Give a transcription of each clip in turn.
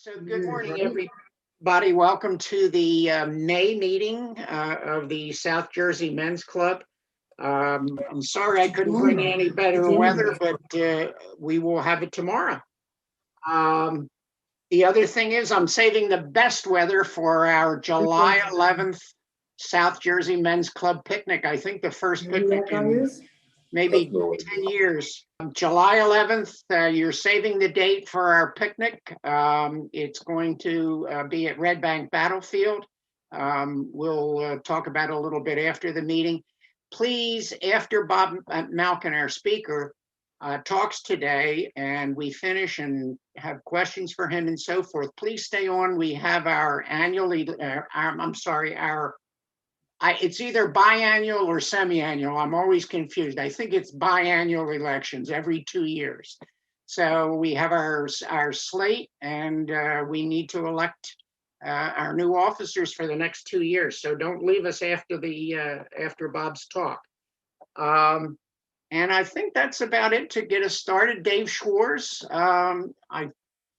So good morning, everybody. Welcome to the May meeting of the South Jersey Men's Club. I'm sorry I couldn't bring you any better weather, but we will have it tomorrow. The other thing is I'm saving the best weather for our July 11th South Jersey Men's Club picnic. I think the first picnic in maybe 10 years. July 11th, you're saving the date for our picnic. It's going to be at Red Bank Battlefield. We'll talk about it a little bit after the meeting. Please, after Bob Malkin, our speaker, talks today and we finish and have questions for him and so forth, please stay on. We have our annually, it's either biannual or semi-annual. I'm always confused. I think it's biannual elections every 2 years. So we have our slate, and we need to elect our new officers for the next 2 years. So don't leave us after Bob's talk. And I think that's about it to get us started. Dave Schwartz, I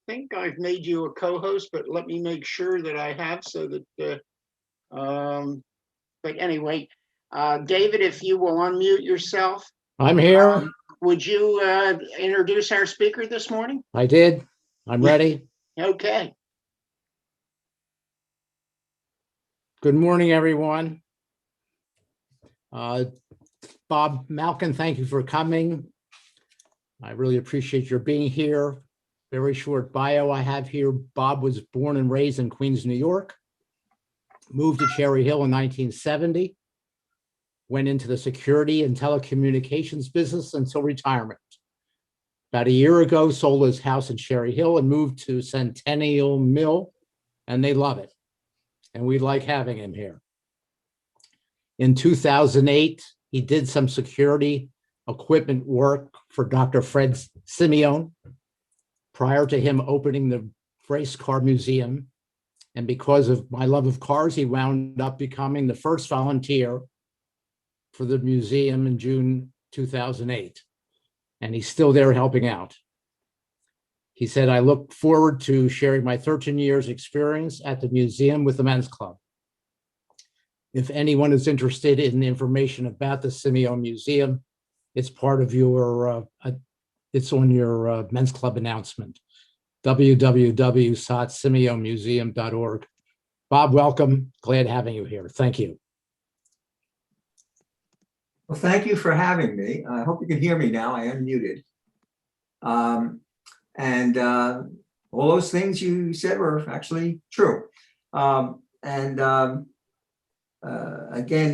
think I've made you a co-host, but let me make sure that I have so that. But anyway, David, if you will unmute yourself. I'm here. Would you introduce our speaker this morning? I did. I'm ready. Okay. Good morning, everyone. Bob Malkin, thank you for coming. I really appreciate your being here. Very short bio I have here. Bob was born and raised in Queens, New York. Moved to Cherry Hill in 1970, went into the security and telecommunications business until retirement. About a year ago, sold his house in Cherry Hill and moved to Centennial Mill, and they love it. And we like having him here. In 2008, he did some security equipment work for Dr. Fred Simeone prior to him opening the Race Car Museum. And because of my love of cars, he wound up becoming the first volunteer for the museum in June 2008. And he's still there helping out. He said, I look forward to sharing my 13 years experience at the museum with the Men's Club. If anyone is interested in information about the Simeone Museum, it's part of your, it's on your Men's Club announcement. www.simeonemuseum.org. Bob, welcome. Glad having you here. Thank you. Well, thank you for having me. I hope you can hear me now. I unmuted. All those things you said were actually true. Again,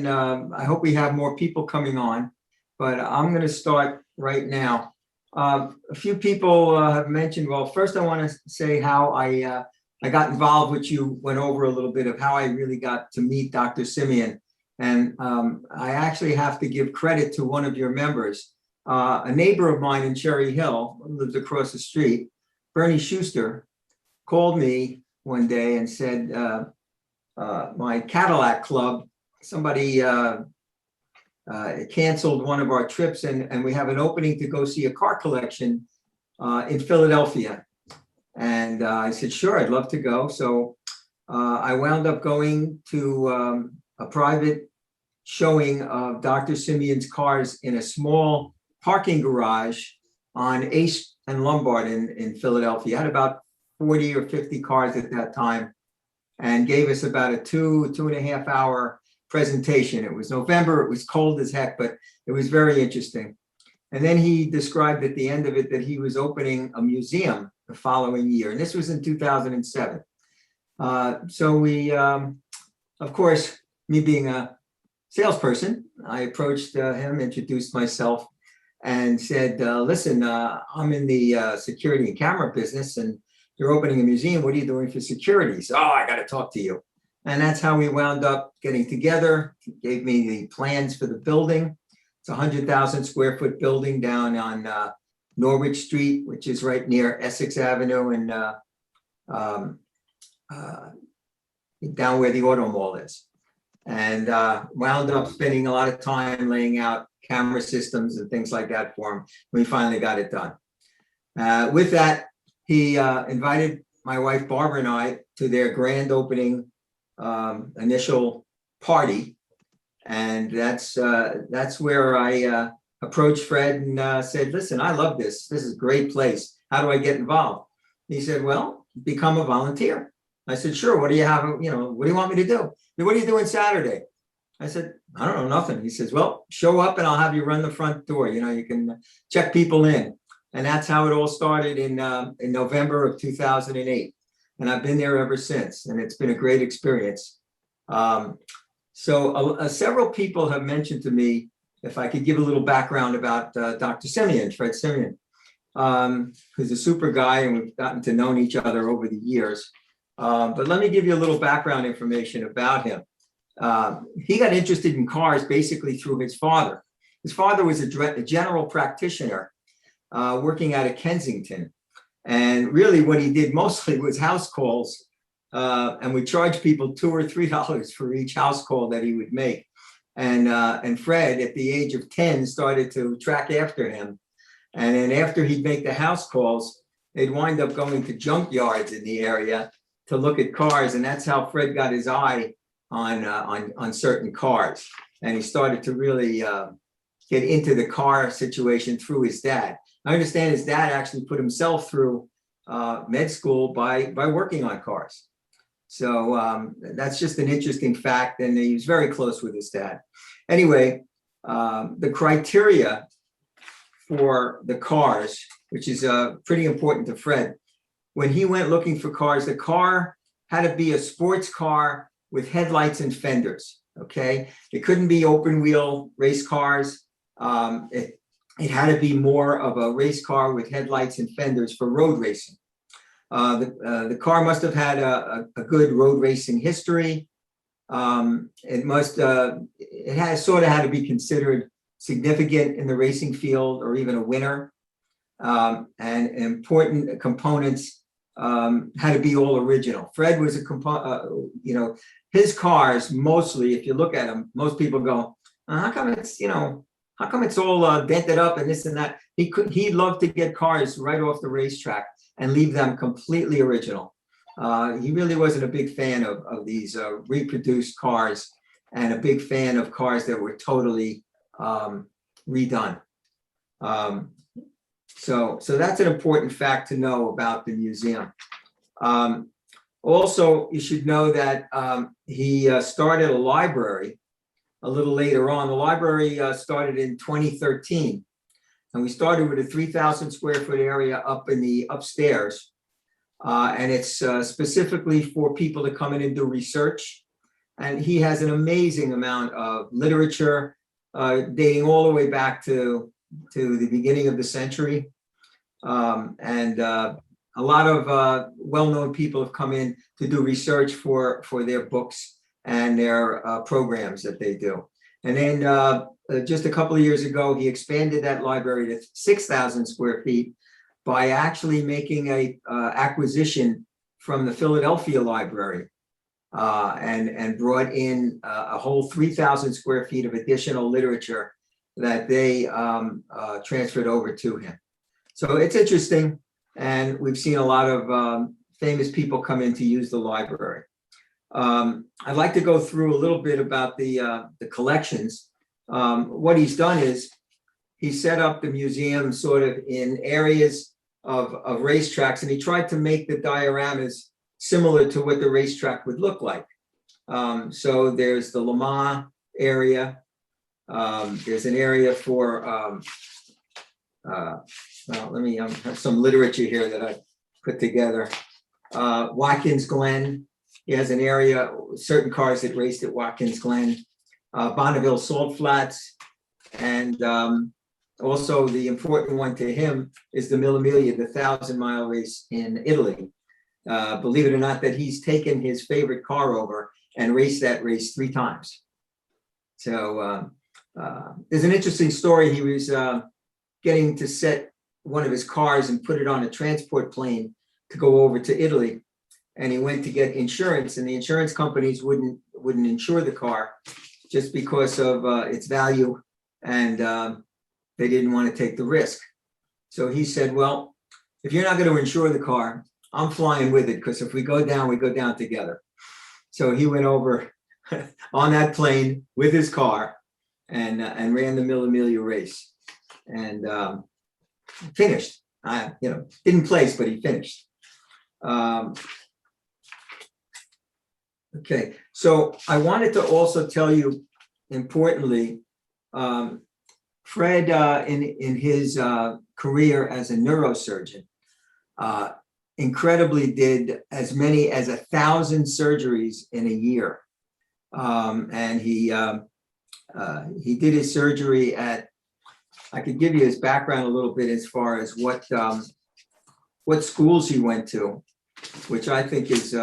I hope we have more people coming on, but I'm going to start right now. A few people have mentioned, well, first I want to say how I got involved, which you went over a little bit of how I really got to meet Dr. Simeone. And I actually have to give credit to one of your members, a neighbor of mine in Cherry Hill, who lives across the street, Bernie Schuster, called me one day and said, my Cadillac club, somebody canceled one of our trips and we have an opening to go see a car collection in Philadelphia. And I said, sure, I'd love to go. So I wound up going to a private showing of Dr. Simeone's cars in a small parking garage on Ace and Lombard in Philadelphia. I had about 40 or 50 cars at that time and gave us about a 2.5 hour presentation. It was November, it was cold as heck, but it was very interesting. And then he described at the end of it that he was opening a museum the following year. And this was in 2007. So we, of course, me being a salesperson, I approached him, introduced myself and said, listen, I'm in the security and camera business and you're opening a museum. What are you doing for security? So, I got to talk to you. And that's how we wound up getting together. He gave me the plans for the building. It's a 100,000 square foot building down on Norwich Street, which is right near Essex Avenue and down where the Auto Mall is. And wound up spending a lot of time laying out camera systems and things like that for him. We finally got it done. With that, he invited my wife Barbara and I to their grand opening initial party. And that's where I approached Fred and said, listen, I love this. This is a great place. How do I get involved? He said, well, become a volunteer. I said, sure. What do you have? What do you want me to do? What are you doing Saturday? I said, I don't know, nothing. He says, well, show up and I'll have you run the front door. You can check people in. And that's how it all started in November of 2008. And I've been there ever since. And it's been a great experience. Several people have mentioned to me, if I could give a little background about Dr. Simeone, Fred Simeone, who's a super guy, and we've gotten to know each other over the years. But let me give you a little background information about him. He got interested in cars basically through his father. His father was a general practitioner working out of Kensington. And really what he did mostly was house calls. And we charged people $2 or $3 for each house call that he would make. And Fred, at the age of 10, started to track after him. And then after he'd make the house calls, they'd wind up going to junk yards in the area to look at cars. And that's how Fred got his eye on certain cars. And he started to really get into the car situation through his dad. I understand his dad actually put himself through med school by working on cars. So that's just an interesting fact. And he was very close with his dad. Anyway, the criteria for the cars, which is pretty important to Fred, when he went looking for cars, the car had to be a sports car with headlights and fenders. Okay, it couldn't be open wheel race cars. It had to be more of a race car with headlights and fenders for road racing. The car must have had a good road racing history. It has sort of had to be considered significant in the racing field or even a winner. And important components had to be all original. Fred was his cars mostly, if you look at them, most people go, how come it's all dented up and this and that? He loved to get cars right off the racetrack and leave them completely original. He really wasn't a big fan of these reproduced cars, and a big fan of cars that were totally redone. So that's an important fact to know about the museum. Also, you should know that he started a library a little later on. The library started in 2013, and we started with a 3,000 square foot area up in the upstairs. And it's specifically for people to come in and do research. And he has an amazing amount of literature dating all the way back to the beginning of the century. And a lot of well-known people have come in to do research for their books and their programs that they do. And then just a couple of years ago, he expanded that library to 6,000 square feet by actually making a acquisition from the Philadelphia Library and brought in a whole 3,000 square feet of additional literature that they transferred over to him. So it's interesting, and we've seen a lot of famous people come in to use the library. I'd like to go through a little bit about the collections. What he's done is he set up the museum sort of in areas of racetracks, and he tried to make the dioramas similar to what the racetrack would look like. So there's the Le Mans area. There's an area for, let me have some literature here that I put together. Watkins Glen, he has an area, certain cars that raced at Watkins Glen. Bonneville Salt Flats, and also the important one to him is the Mille Miglia, the 1,000-mile race in Italy. Believe it or not, that he's taken his favorite car over and raced that race 3 times. So there's an interesting story. He was getting to set one of his cars and put it on a transport plane to go over to Italy. And he went to get insurance, and the insurance companies wouldn't insure the car just because of its value, and they didn't want to take the risk. So he said, well, if you're not going to insure the car, I'm flying with it because if we go down together. So he went over on that plane with his car and ran the Mille Miglia race and finished. Didn't place, but he finished. Okay, so I wanted to also tell you, importantly, Fred, in his career as a neurosurgeon, incredibly did as many as 1,000 surgeries in a year. And he did his surgery at, I could give you his background a little bit as far as what schools he went to, which I think is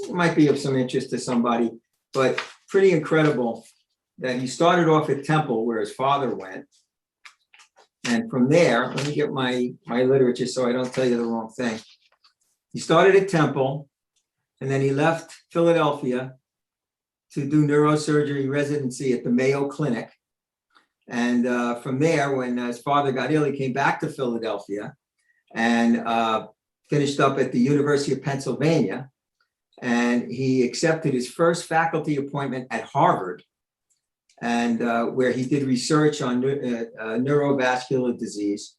might be of some interest to somebody, but pretty incredible that he started off at Temple where his father went. And from there, let me get my literature so I don't tell you the wrong thing. He started at Temple and then he left Philadelphia to do neurosurgery residency at the Mayo Clinic. And from there, when his father got ill, he came back to Philadelphia and finished up at the University of Pennsylvania. And he accepted his first faculty appointment at Harvard, and where he did research on neurovascular disease.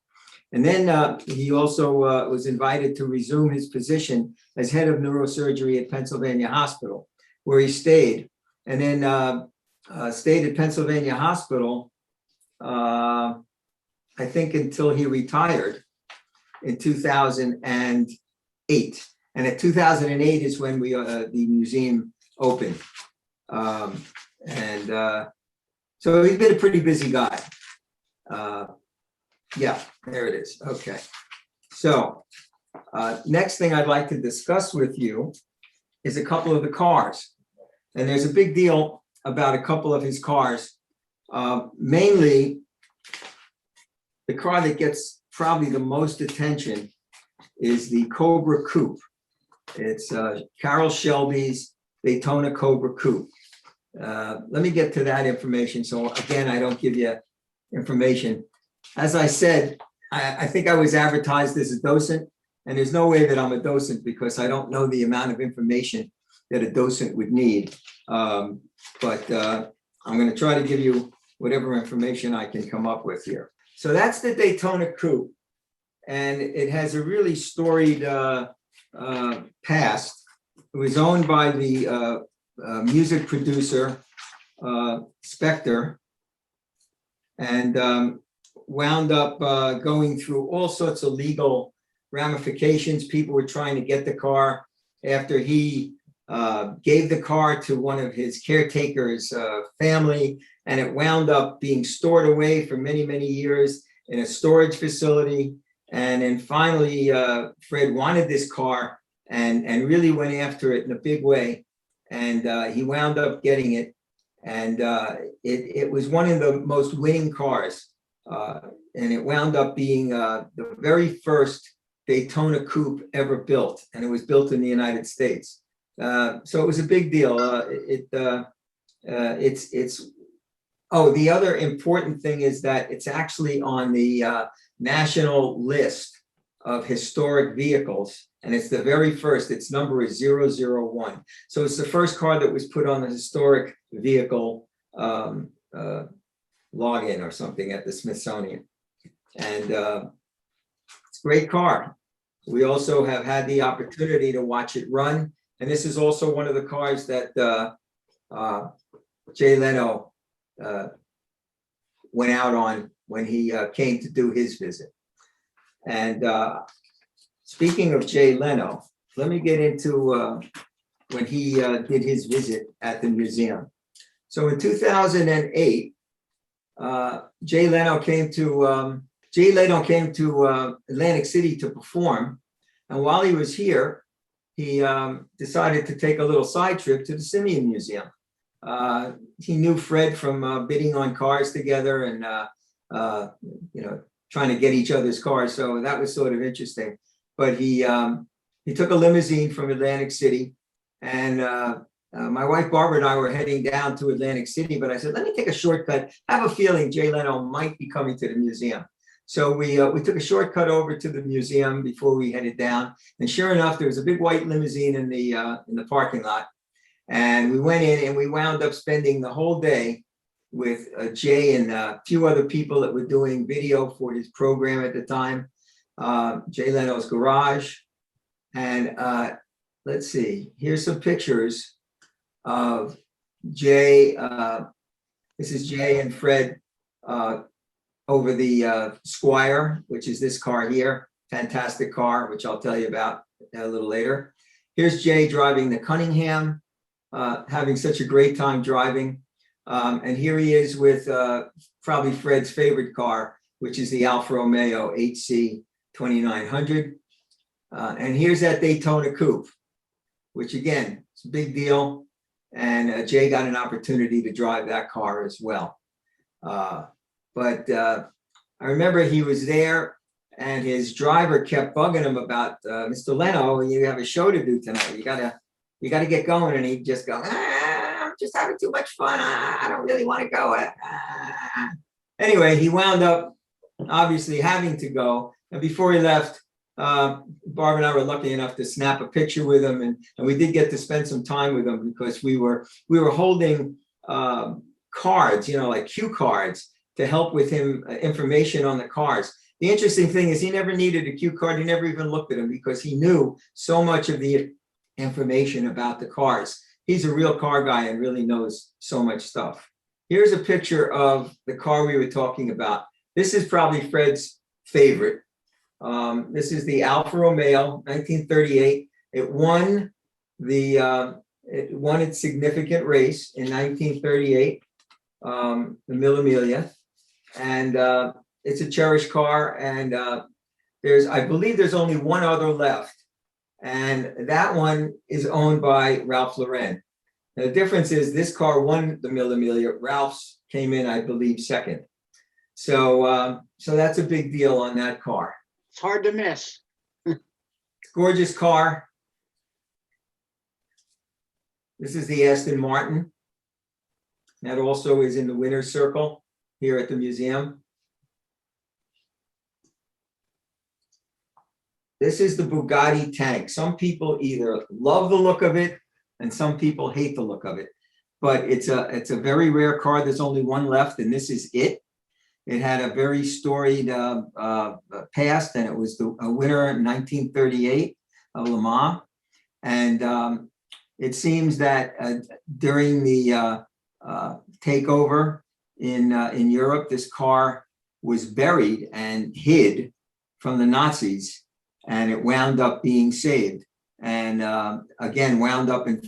And then he also was invited to resume his position as head of neurosurgery at Pennsylvania Hospital, where he stayed. And then stayed at Pennsylvania Hospital, I think until he retired in 2008. And at 2008 is when the museum opened. So he's been a pretty busy guy. Yeah, there it is. Okay. So next thing I'd like to discuss with you is a couple of the cars. And there's a big deal about a couple of his cars. Mainly, the car that gets probably the most attention is the Cobra Coupe. It's Carroll Shelby's Daytona Cobra Coupe. Let me get to that information. So again, I don't give you information. As I said, I think I was advertised as a docent, and there's no way that I'm a docent because I don't know the amount of information that a docent would need. But I'm going to try to give you whatever information I can come up with here. So that's the Daytona Coupe, and it has a really storied past. It was owned by the music producer Spector, and wound up going through all sorts of legal ramifications. People were trying to get the car after he gave the car to one of his caretakers' family, and it wound up being stored away for many, many years in a storage facility. And then finally, Fred wanted this car and really went after it in a big way. And he wound up getting it. And it was one of the most winning cars. And it wound up being the very first Daytona Coupe ever built. And it was built in the United States. So it was a big deal. The other important thing is that it's actually on the national list of historic vehicles, and it's the very first. Its number is 001. So it's the first car that was put on the historic vehicle login or something at the Smithsonian. And it's a great car. We also have had the opportunity to watch it run. And this is also one of the cars that Jay Leno went out on when he came to do his visit. And speaking of Jay Leno, let me get into when he did his visit at the museum. So in 2008, Jay Leno came to Atlantic City to perform. And while he was here, he decided to take a little side trip to the Simeone Museum. He knew Fred from bidding on cars together and trying to get each other's cars. So that was sort of interesting. But he took a limousine from Atlantic City, and my wife Barbara and I were heading down to Atlantic City. But I said, let me take a shortcut. I have a feeling Jay Leno might be coming to the museum. So we took a shortcut over to the museum before we headed down. And sure enough, there was a big white limousine in the parking lot. And we went in and we wound up spending the whole day with Jay and a few other people that were doing video for his program at the time, Jay Leno's Garage. And let's see, here's some pictures of Jay. This is Jay and Fred over the Squire, which is this car here. Fantastic car, which I'll tell you about a little later. Here's Jay driving the Cunningham, having such a great time driving. And here he is with probably Fred's favorite car, which is the Alfa Romeo HC 2900. And here's that Daytona Coupe, which again, it's a big deal. And Jay got an opportunity to drive that car as well. But I remember he was there and his driver kept bugging him about, Mr. Leno, you have a show to do tonight. You gotta get going. And he'd just go, I'm just having too much fun. I don't really want to go. Anyway, he wound up obviously having to go. And before he left, Barb and I were lucky enough to snap a picture with him. And we did get to spend some time with him because we were holding cards, like cue cards, to help with him information on the cars. The interesting thing is he never needed a cue card. He never even looked at them because he knew so much of the information about the cars. He's a real car guy and really knows so much stuff. Here's a picture of the car we were talking about. This is probably Fred's favorite. This is the Alfa Romeo, 1938. It won its significant race in 1938, the Mille Miglia. And it's a cherished car. And I believe there's only one other left. And that one is owned by Ralph Lauren. Now, the difference is this car won the Mille Miglia. Ralph's came in, I believe, second. So that's a big deal on that car. It's hard to miss. Gorgeous car. This is the Aston Martin. That also is in the winner's circle here at the museum. This is the Bugatti tank. Some people either love the look of it and some people hate the look of it. But it's a very rare car. There's only one left, and this is it. It had a very storied past, and it was a winner in 1938 of Le Mans. And it seems that during the takeover in Europe, this car was buried and hid from the Nazis, and it wound up being saved. And again, wound up in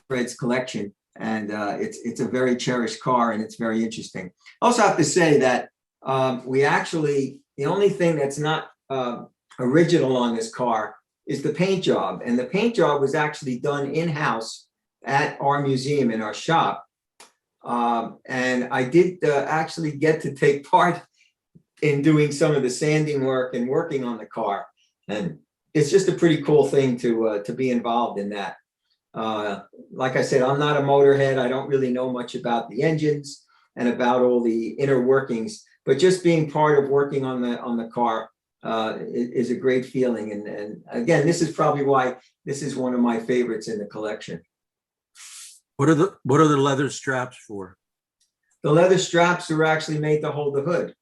Fred's collection. And it's a very cherished car, and it's very interesting. I also have to say that the only thing that's not original on this car is the paint job. And the paint job was actually done in-house at our museum, in our shop. And I did actually get to take part in doing some of the sanding work and working on the car. And it's just a pretty cool thing to be involved in that. Like I said, I'm not a motorhead. I don't really know much about the engines and about all the inner workings, but just being part of working on the car is a great feeling. And again, this is probably why this is one of my favorites in the collection. What are the leather straps for? The leather straps are actually made to hold the hood,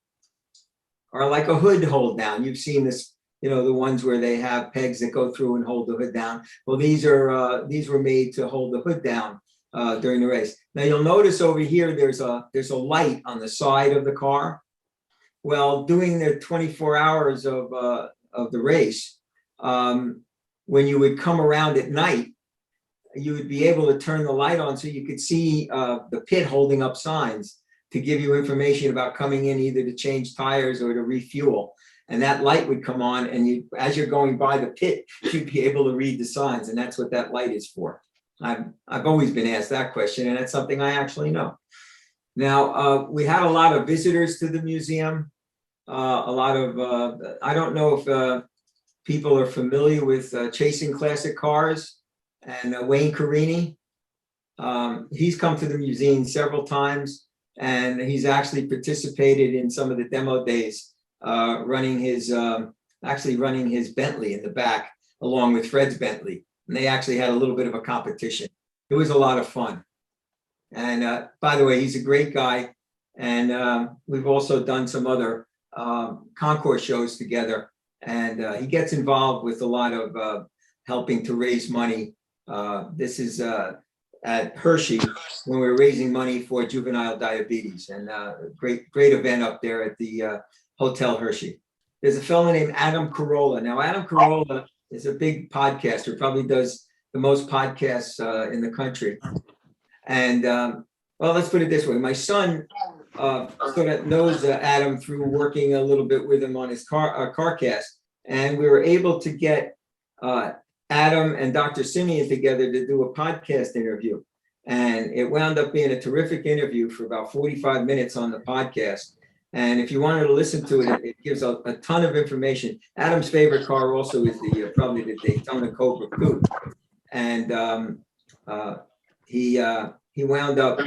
or like a hood hold down. You've seen this, the ones where they have pegs that go through and hold the hood down. Well, these were made to hold the hood down during the race. Now you'll notice over here there's a light on the side of the car. Well, during the 24 hours of the race, when you would come around at night, you would be able to turn the light on so you could see the pit holding up signs to give you information about coming in either to change tires or to refuel. And that light would come on, and as you're going by the pit, you'd be able to read the signs, and that's what that light is for. I've always been asked that question, and that's something I actually know. Now, we had a lot of visitors to the museum. I don't know if people are familiar with Chasing Classic Cars and Wayne Carini. He's come to the museum several times, and he's actually participated in some of the demo days running his Bentley in the back, along with Fred's Bentley. And they actually had a little bit of a competition. It was a lot of fun. And by the way, he's a great guy. And we've also done some other concourse shows together. And he gets involved with a lot of helping to raise money. This is at Hershey when we were raising money for juvenile diabetes, and great event up there at the Hotel Hershey. There's a fellow named Adam Carolla. Now, Adam Carolla is a big podcaster, probably does the most podcasts in the country. And well, let's put it this way. My son sort of knows Adam through working a little bit with him on his car cast. And we were able to get Adam and Dr. Simeone together to do a podcast interview. And it wound up being a terrific interview for about 45 minutes on the podcast. And if you wanted to listen to it, it gives a ton of information. Adam's favorite car also is probably the Daytona Cobra Coupe. And he wound up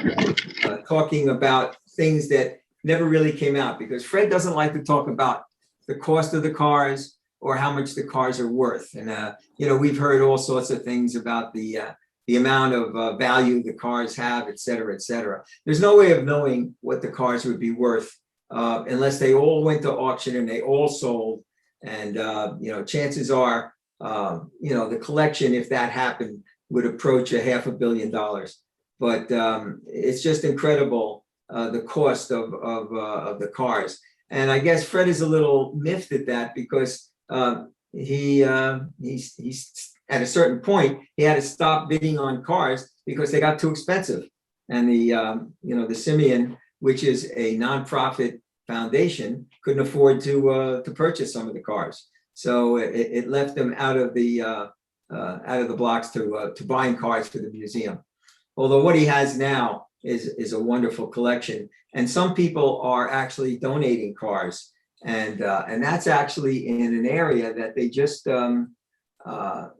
talking about things that never really came out, because Fred doesn't like to talk about the cost of the cars or how much the cars are worth. And, we've heard all sorts of things about the amount of value the cars have, et cetera, et cetera. There's no way of knowing what the cars would be worth unless they all went to auction and they all sold. And, chances are, the collection, if that happened, would approach $500 million. But it's just incredible, the cost of the cars. And I guess Fred is a little miffed at that, because he's at a certain point, he had to stop bidding on cars because they got too expensive. And the Simeone, which is a nonprofit foundation, couldn't afford to purchase some of the cars. So it left them out of the blocks to buying cars for the museum. Although what he has now is a wonderful collection, and some people are actually donating cars, and that's actually in an area that they just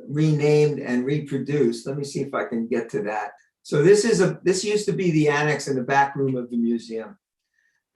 renamed and reproduced. Let me see if I can get to that. So this used to be the annex in the back room of the museum,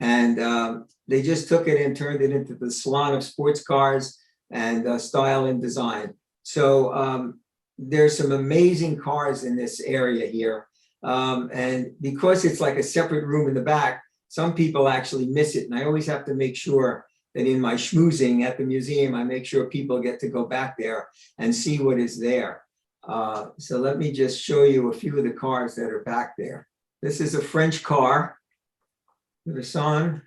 and they just took it and turned it into the salon of sports cars and style and design. So there's some amazing cars in this area here. And because it's like a separate room in the back, some people actually miss it. And I always have to make sure that in my schmoozing at the museum, I make sure people get to go back there and see what is there. So let me just show you a few of the cars that are back there. This is a French car, Visan,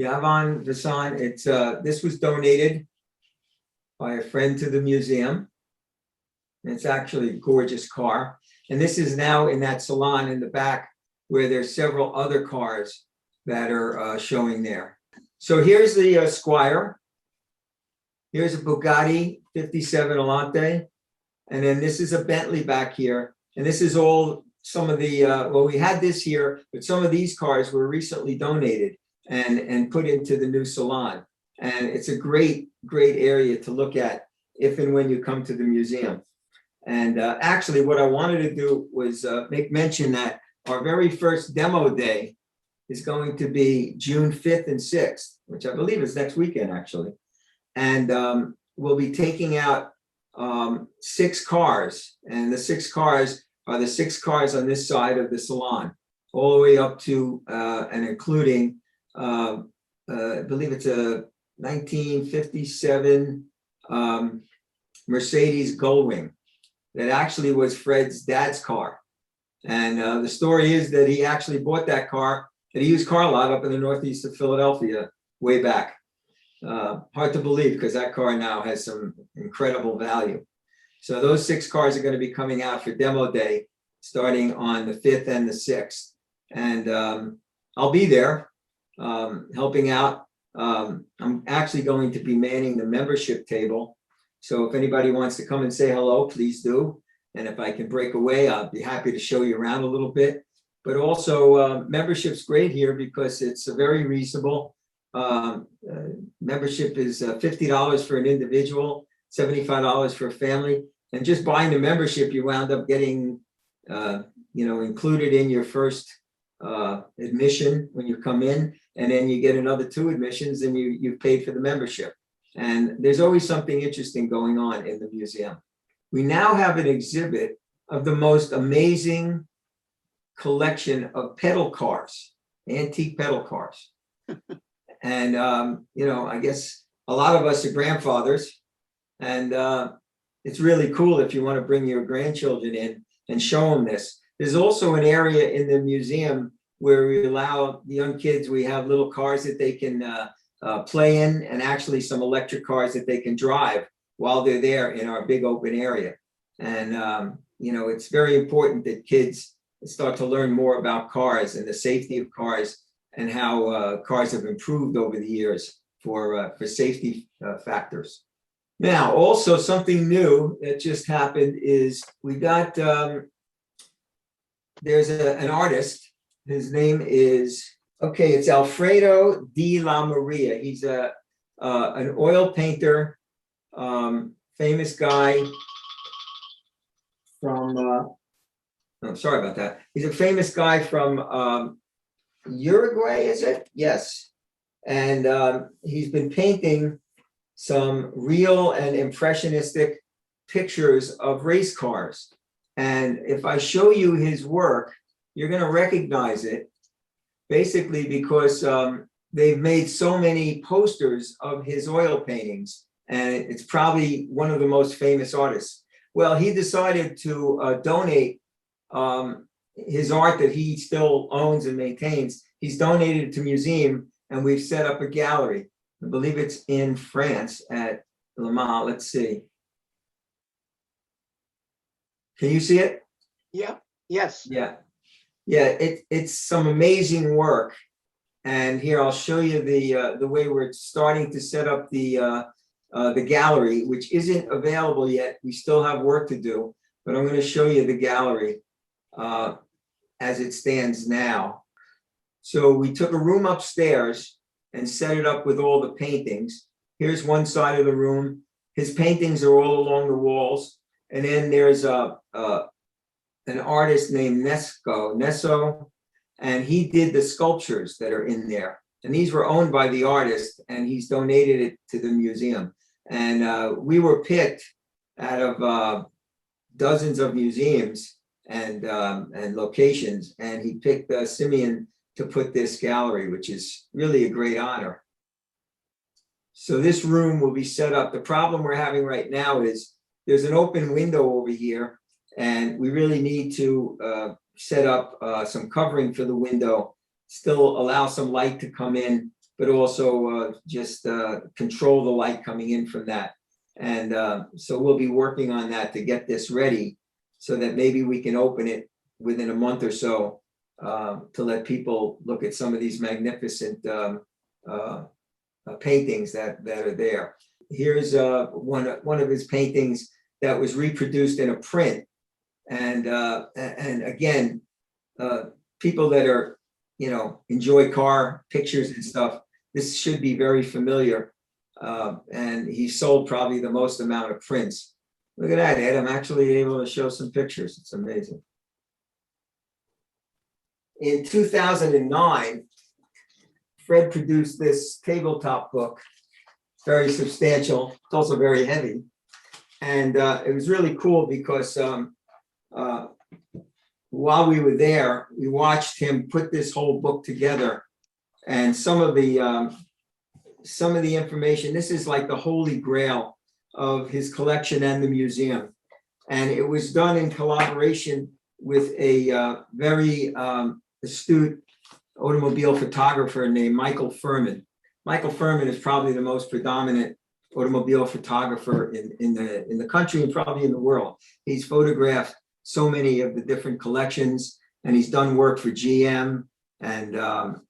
Yavon Visan. This was donated by a friend to the museum. It's actually a gorgeous car. And this is now in that salon in the back where there's several other cars that are showing there. So here's the Squire. Here's a Bugatti 57 Alante. And then this is a Bentley back here. And this is all some of the, we had this here, but some of these cars were recently donated and put into the new salon. And it's a great area to look at if and when you come to the museum. And actually, what I wanted to do was make mention that our very first demo day is going to be June 5th and 6th, which I believe is next weekend, actually. And we'll be taking out 6 cars. And the 6 cars are the 6 cars on this side of the salon, all the way up to and including, I believe it's a 1957 Mercedes Gullwing. That actually was Fred's dad's car. And the story is that he actually bought that car at a used car lot up in the northeast of Philadelphia way back. Hard to believe, because that car now has some incredible value. So those 6 cars are going to be coming out for demo day starting on the 5th and the 6th. And I'll be there helping out. I'm actually going to be manning the membership table. So if anybody wants to come and say hello, please do. And if I can break away, I'll be happy to show you around a little bit. But also membership's great here because it's very reasonable. Membership is $50 for an individual, $75 for a family. And just buying the membership, you wound up getting, included in your first admission when you come in, and then you get another 2 admissions, and you've paid for the membership. And there's always something interesting going on in the museum. We now have an exhibit of the most amazing collection of pedal cars, antique pedal cars. And, I guess a lot of us are grandfathers, and it's really cool if you want to bring your grandchildren in and show them this. There's also an area in the museum where we allow the young kids, we have little cars that they can play in, and actually some electric cars that they can drive while they're there in our big open area. And, it's very important that kids start to learn more about cars and the safety of cars, and how cars have improved over the years for safety factors. Now, also something new that just happened is we got, there's an artist, his name is, it's Alfredo de la Maria. He's an oil painter, famous guy from, sorry about that. He's a famous guy from Uruguay, is it? Yes. And he's been painting some real and impressionistic pictures of race cars. And if I show you his work, you're going to recognize it, basically because they've made so many posters of his oil paintings, and it's probably one of the most famous artists. Well, he decided to donate his art that he still owns and maintains. He's donated it to museum, and we've set up a gallery. I believe it's in France at Le Mans. Let's see. Can you see it? Yeah. Yes. Yeah. Yeah, it's some amazing work. And here I'll show you the way we're starting to set up the gallery, which isn't available yet. We still have work to do, but I'm going to show you the gallery as it stands now. So we took a room upstairs and set it up with all the paintings. Here's one side of the room. His paintings are all along the walls. And then there's an artist named Nesso, and he did the sculptures that are in there. And these were owned by the artist, and he's donated it to the museum. And we were picked out of dozens of museums and locations, and he picked Simeone to put this gallery, which is really a great honor. So this room will be set up. The problem we're having right now is there's an open window over here, and we really need to set up some covering for the window, still allow some light to come in, but also just control the light coming in from that. And so we'll be working on that to get this ready so that maybe we can open it within a month or so to let people look at some of these magnificent paintings that are there. Here's one of his paintings that was reproduced in a print. And again, people that are, enjoy car pictures and stuff, this should be very familiar. And he sold probably the most amount of prints. Look at that, Ed. I'm actually able to show some pictures. It's amazing. In 2009, Fred produced this tabletop book, very substantial. It's also very heavy. And it was really cool because while we were there, we watched him put this whole book together. And some of the information, this is like the holy grail of his collection and the museum. And it was done in collaboration with a very astute automobile photographer named Michael Furman. Michael Furman is probably the most predominant automobile photographer in the country and probably in the world. He's photographed so many of the different collections, and he's done work for GM, and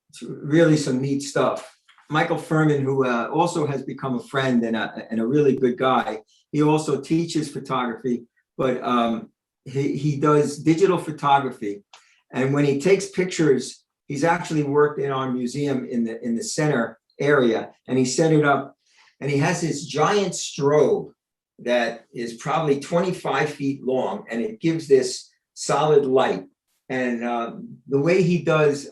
it's really some neat stuff. Michael Furman, who also has become a friend and a really good guy, he also teaches photography, but he does digital photography. And when he takes pictures, he's actually worked in our museum in the center area, and he set it up. And he has this giant strobe that is probably 25 feet long, and it gives this solid light. And the way he does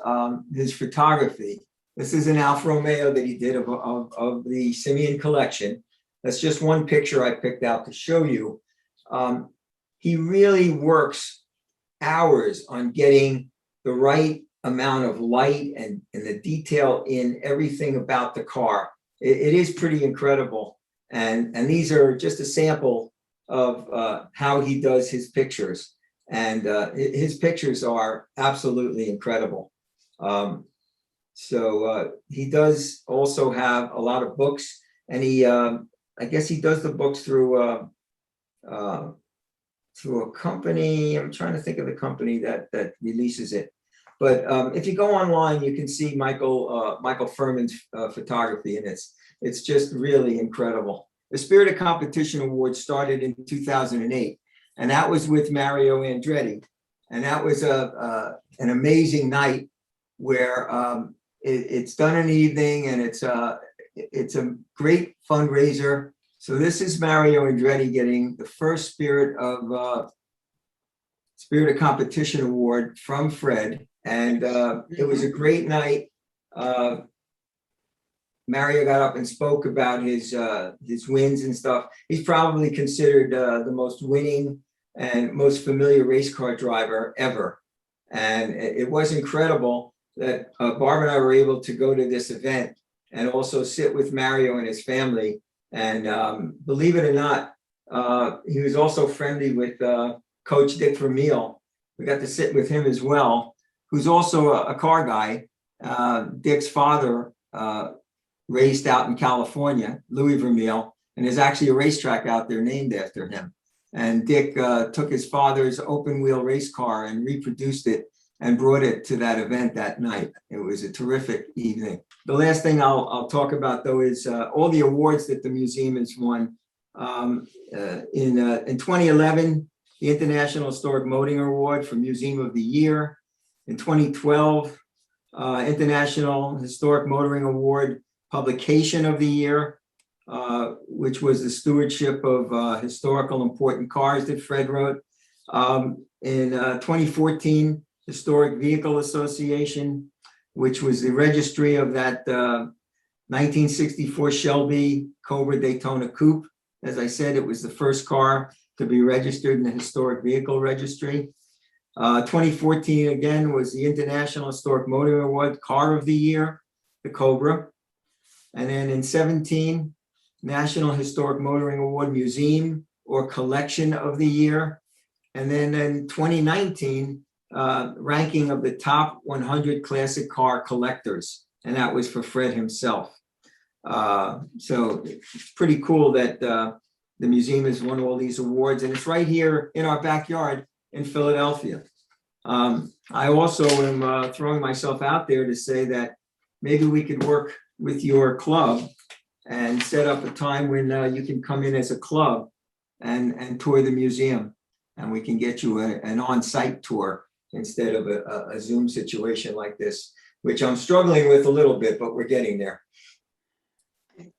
his photography, this is an Alfa Romeo that he did of the Simeone collection. That's just one picture I picked out to show you. He really works hours on getting the right amount of light and the detail in everything about the car. It is pretty incredible. And these are just a sample of how he does his pictures. And his pictures are absolutely incredible. So he does also have a lot of books, and he, I guess he does the books through a company. I'm trying to think of the company that releases it. But if you go online, you can see Michael Furman's photography, and it's just really incredible. The Spirit of Competition Award started in 2008, and that was with Mario Andretti, and that was an amazing night where it's done in the evening, and it's a great fundraiser. So this is Mario Andretti getting the first Spirit of Competition Award from Fred, and it was a great night. Mario got up and spoke about his wins and stuff. He's probably considered the most winning and most familiar race car driver ever. And it was incredible that Barb and I were able to go to this event and also sit with Mario and his family. And believe it or not, he was also friendly with Coach Dick Vermeil. We got to sit with him as well, who's also a car guy. Dick's father raced out in California, Louis Vermeil, and there's actually a racetrack out there named after him. And Dick took his father's open wheel race car and reproduced it and brought it to that event that night. It was a terrific evening. The last thing I'll talk about, though, is all the awards that the museum has won. In 2011, the International Historic Motoring Award for Museum of the Year. In 2012, International Historic Motoring Award Publication of the Year, which was the stewardship of historical important cars that Fred wrote. In 2014, Historic Vehicle Association, which was the registry of that 1964 Shelby Cobra Daytona Coupe. As I said, it was the first car to be registered in the Historic Vehicle Registry. 2014 again was the International Historic Motor Award Car of the Year, the Cobra. And then in 17, National Historic Motoring Award Museum or Collection of the Year. And then in 2019, ranking of the top 100 classic car collectors. And that was for Fred himself. So it's pretty cool that the museum has won all these awards, and it's right here in our backyard in Philadelphia. I also am throwing myself out there to say that maybe we could work with your club and set up a time when you can come in as a club and tour the museum, and we can get you an on-site tour instead of a Zoom situation like this, which I'm struggling with a little bit, but we're getting there.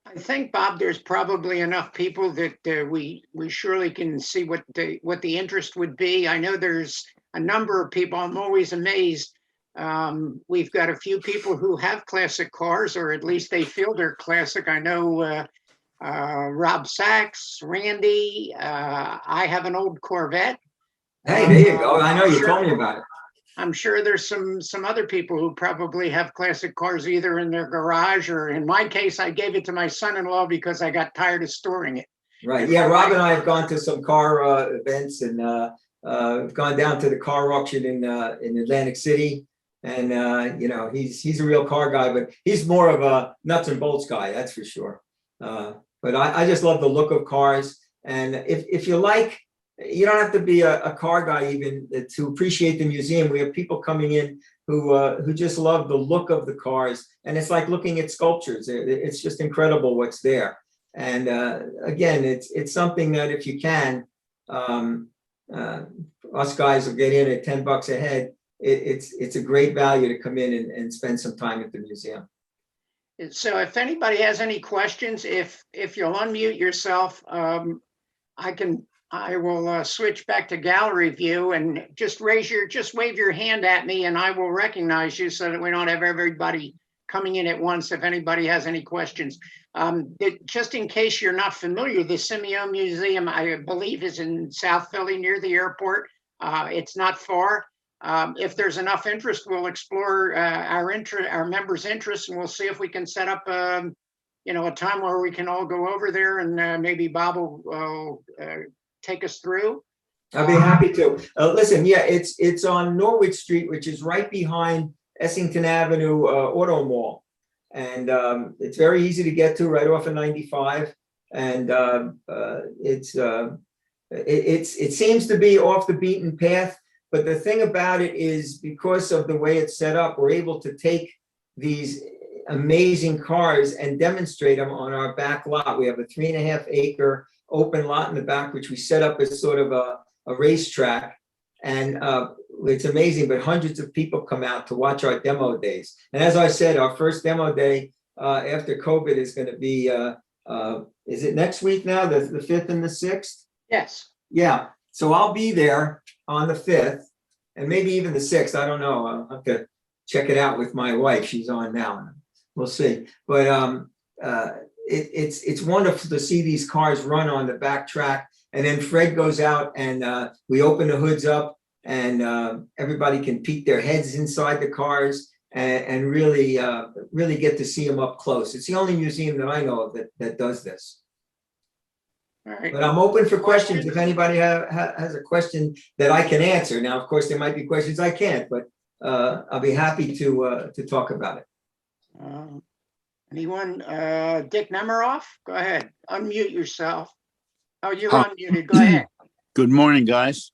I think, Bob, there's probably enough people that we surely can see what the interest would be. I know there's a number of people. I'm always amazed. We've got a few people who have classic cars, or at least they feel they're classic. I know Rob Sachs, Randy. I have an old Corvette. Hey, there you go. I know you told me about it. I'm sure there's some other people who probably have classic cars either in their garage, or in my case, I gave it to my son-in-law because I got tired of storing it. Right. Yeah, Rob and I have gone to some car events, and gone down to the car auction in Atlantic City. And you know, he's a real car guy, but he's more of a nuts and bolts guy, that's for sure. But I just love the look of cars. And if you like, you don't have to be a car guy even to appreciate the museum. We have people coming in who just love the look of the cars, and it's like looking at sculptures. It's just incredible what's there. And again, it's something that if you can, us guys will get in at $10 a head. It's a great value to come in and spend some time at the museum. So if anybody has any questions, if you'll unmute yourself, I can I will switch back to gallery view and just wave your hand at me and I will recognize you so that we don't have everybody coming in at once if anybody has any questions. Just in case you're not familiar, the Simeone Museum, I believe, is in South Philly near the airport. It's not far. If there's enough interest, we'll explore our members' interests, and we'll see if we can set up a time where we can all go over there, and maybe Bob will take us through. I'd be happy to. Listen, yeah, it's on Norwich Street, which is right behind Essington Avenue Auto Mall, and it's very easy to get to, right off of 95. And it seems to be off the beaten path. But the thing about it is, because of the way it's set up, we're able to take these amazing cars and demonstrate them on our back lot. We have a 3.5 acre open lot in the back, which we set up as sort of a racetrack. And it's amazing, but hundreds of people come out to watch our demo days. And as I said, our first demo day after COVID is going to be, is it next week now, the 5th and the 6th? Yes. Yeah. So I'll be there on the 5th and maybe even the 6th. I don't know. I'll have to check it out with my wife. She's on now. We'll see. But it's wonderful to see these cars run on the back track. And then Fred goes out and we open the hoods up and everybody can peek their heads inside the cars and really get to see them up close. It's the only museum that I know of that does this. All right. But I'm open for questions if anybody has a question that I can answer. Now, of course, there might be questions I can't, but I'll be happy to talk about it. Anyone? Dick Nemiroff, go ahead. Unmute yourself. Oh, you're unmuted. Go ahead. Good morning, guys.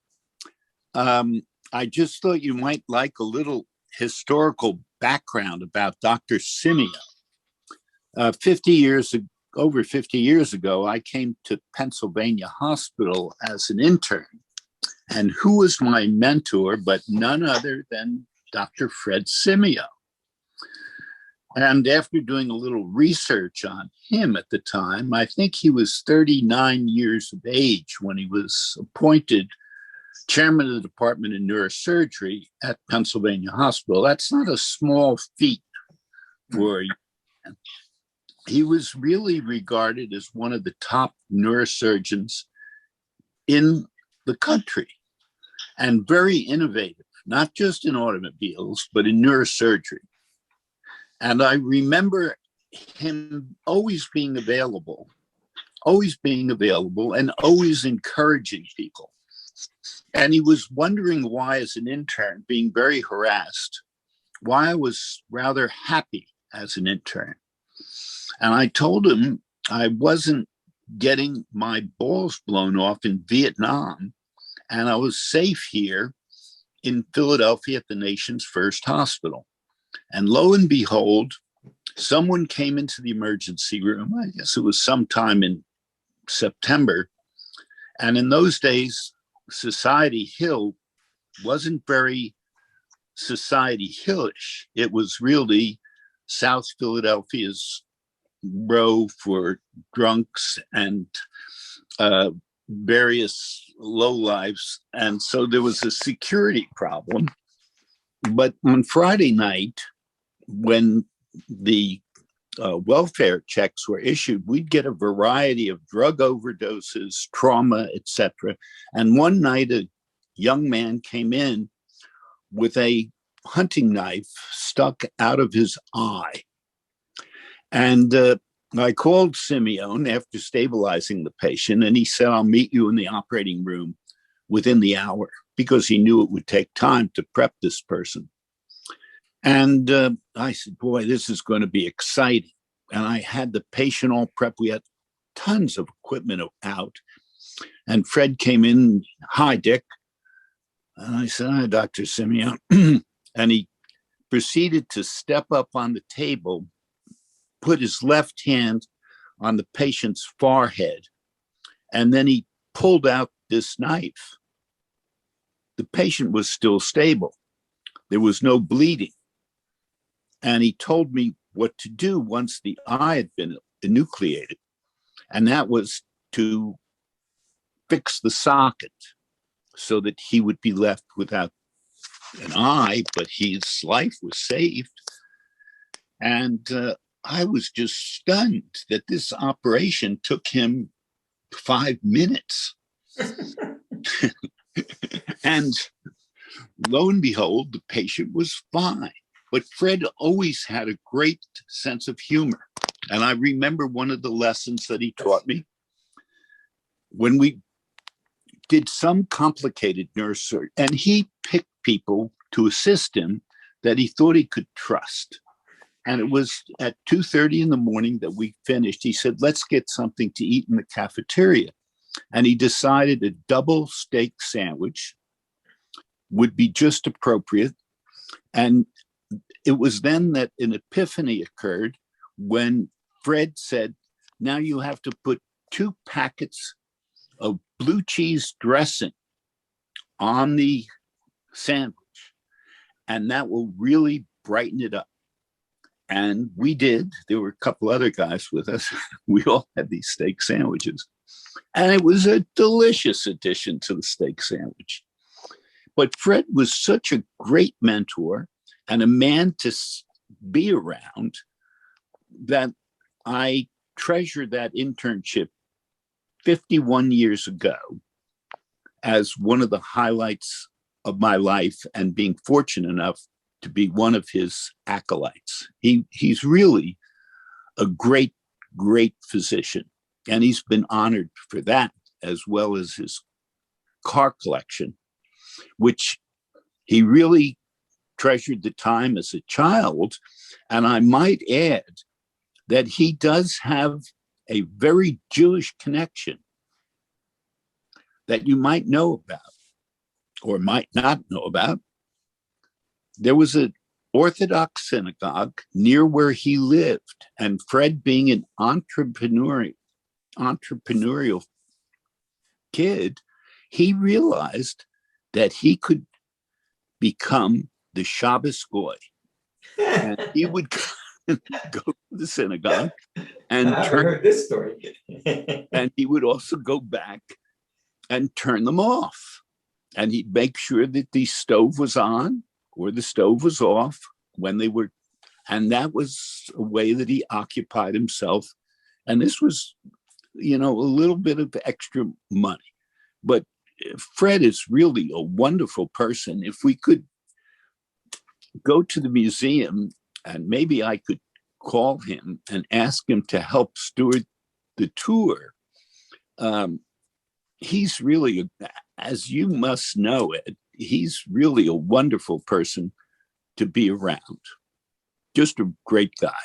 I just thought you might like a little historical background about Dr. Simeone. Over 50 years ago, I came to Pennsylvania Hospital as an intern. And who was my mentor but none other than Dr. Fred Simeone. And after doing a little research on him at the time, I think he was 39 years of age when he was appointed chairman of the Department of Neurosurgery at Pennsylvania Hospital. That's not a small feat for a man. He was really regarded as one of the top neurosurgeons in the country and very innovative, not just in automobiles, but in neurosurgery. And I remember him always being available and always encouraging people. And he was wondering why, as an intern, being very harassed, why I was rather happy as an intern. And I told him I wasn't getting my balls blown off in Vietnam, and I was safe here in Philadelphia at the nation's first hospital. And lo and behold, someone came into the emergency room. I guess it was sometime in September. And in those days, Society Hill wasn't very Society Hillish. It was really South Philadelphia's row for drunks and various lowlifes. And so there was a security problem. But on Friday night, when the welfare checks were issued, we'd get a variety of drug overdoses, trauma, etc. And one night, a young man came in with a hunting knife stuck out of his eye. And I called Simeone after stabilizing the patient, and he said, "I'll meet you in the operating room within the hour," because he knew it would take time to prep this person. And I said, boy, this is going to be exciting. And I had the patient all prepped. We had tons of equipment out. And Fred came in, "Hi, Dick." And I said, "Hi, Dr. Simeone." And he proceeded to step up on the table, put his left hand on the patient's forehead, and then he pulled out this knife. The patient was still stable. There was no bleeding. And he told me what to do once the eye had been enucleated. And that was to fix the socket so that he would be left without an eye, but his life was saved. And I was just stunned that this operation took him 5 minutes. And lo and behold, the patient was fine. But Fred always had a great sense of humor. And I remember one of the lessons that he taught me when we did some complicated neurosurgery, and he picked people to assist him that he thought he could trust. And it was at 2:30 in the morning that we finished. He said, let's get something to eat in the cafeteria. And he decided a double steak sandwich would be just appropriate. And it was then that an epiphany occurred when Fred said, now you have to put 2 packets of blue cheese dressing on the sandwich, and that will really brighten it up. And we did. There were a couple other guys with us. We all had these steak sandwiches, and it was a delicious addition to the steak sandwich. But Fred was such a great mentor and a man to be around that I treasure that internship 51 years ago as one of the highlights of my life, and being fortunate enough to be one of his acolytes. He's really a great, great physician, and he's been honored for that, as well as his car collection, which he really treasured the time as a child. And I might add that he does have a very Jewish connection that you might know about or might not know about. There was an Orthodox synagogue near where he lived, and Fred, being an entrepreneurial kid, he realized that he could become the Shabbos goy, and he would go to the synagogue and I heard this story. and he would also go back and turn them off, and he'd make sure that the stove was on or the stove was off when they were, and that was a way that he occupied himself. And this was, a little bit of extra money, but Fred is really a wonderful person. If we could go to the museum, and maybe I could call him and ask him to help steward the tour. He's really, as you must know, Ed, he's really a wonderful person to be around. Just a great guy.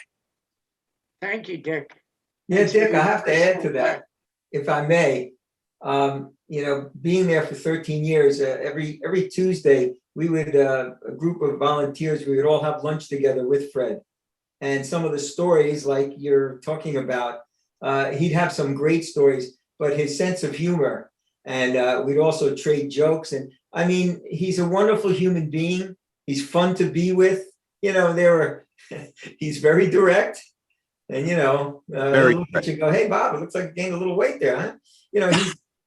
Thank you, Dick. Yeah, Dick, I have to add to that, if I may. Being there for 13 years, every Tuesday, we would, a group of volunteers, we would all have lunch together with Fred. And some of the stories like you're talking about, he'd have some great stories, but his sense of humor, and we'd also trade jokes. And I mean, he's a wonderful human being. He's fun to be with. He's very direct. And, Very look at you go, hey, Bob, it looks like you gained a little weight there, huh?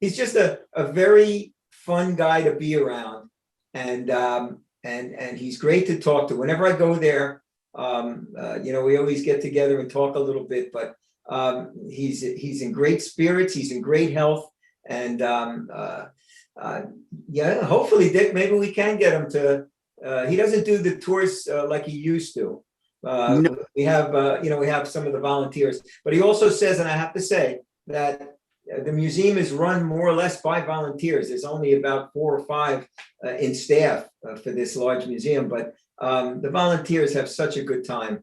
He's just a very fun guy to be around. And he's great to talk to. Whenever I go there, we always get together and talk a little bit, but he's in great spirits. He's in great health. And hopefully, Dick, maybe we can get him to, he doesn't do the tours like he used to. No. We have some of the volunteers, but he also says, and I have to say that the museum is run more or less by volunteers. There's only about 4 or 5 in staff for this large museum, but the volunteers have such a good time,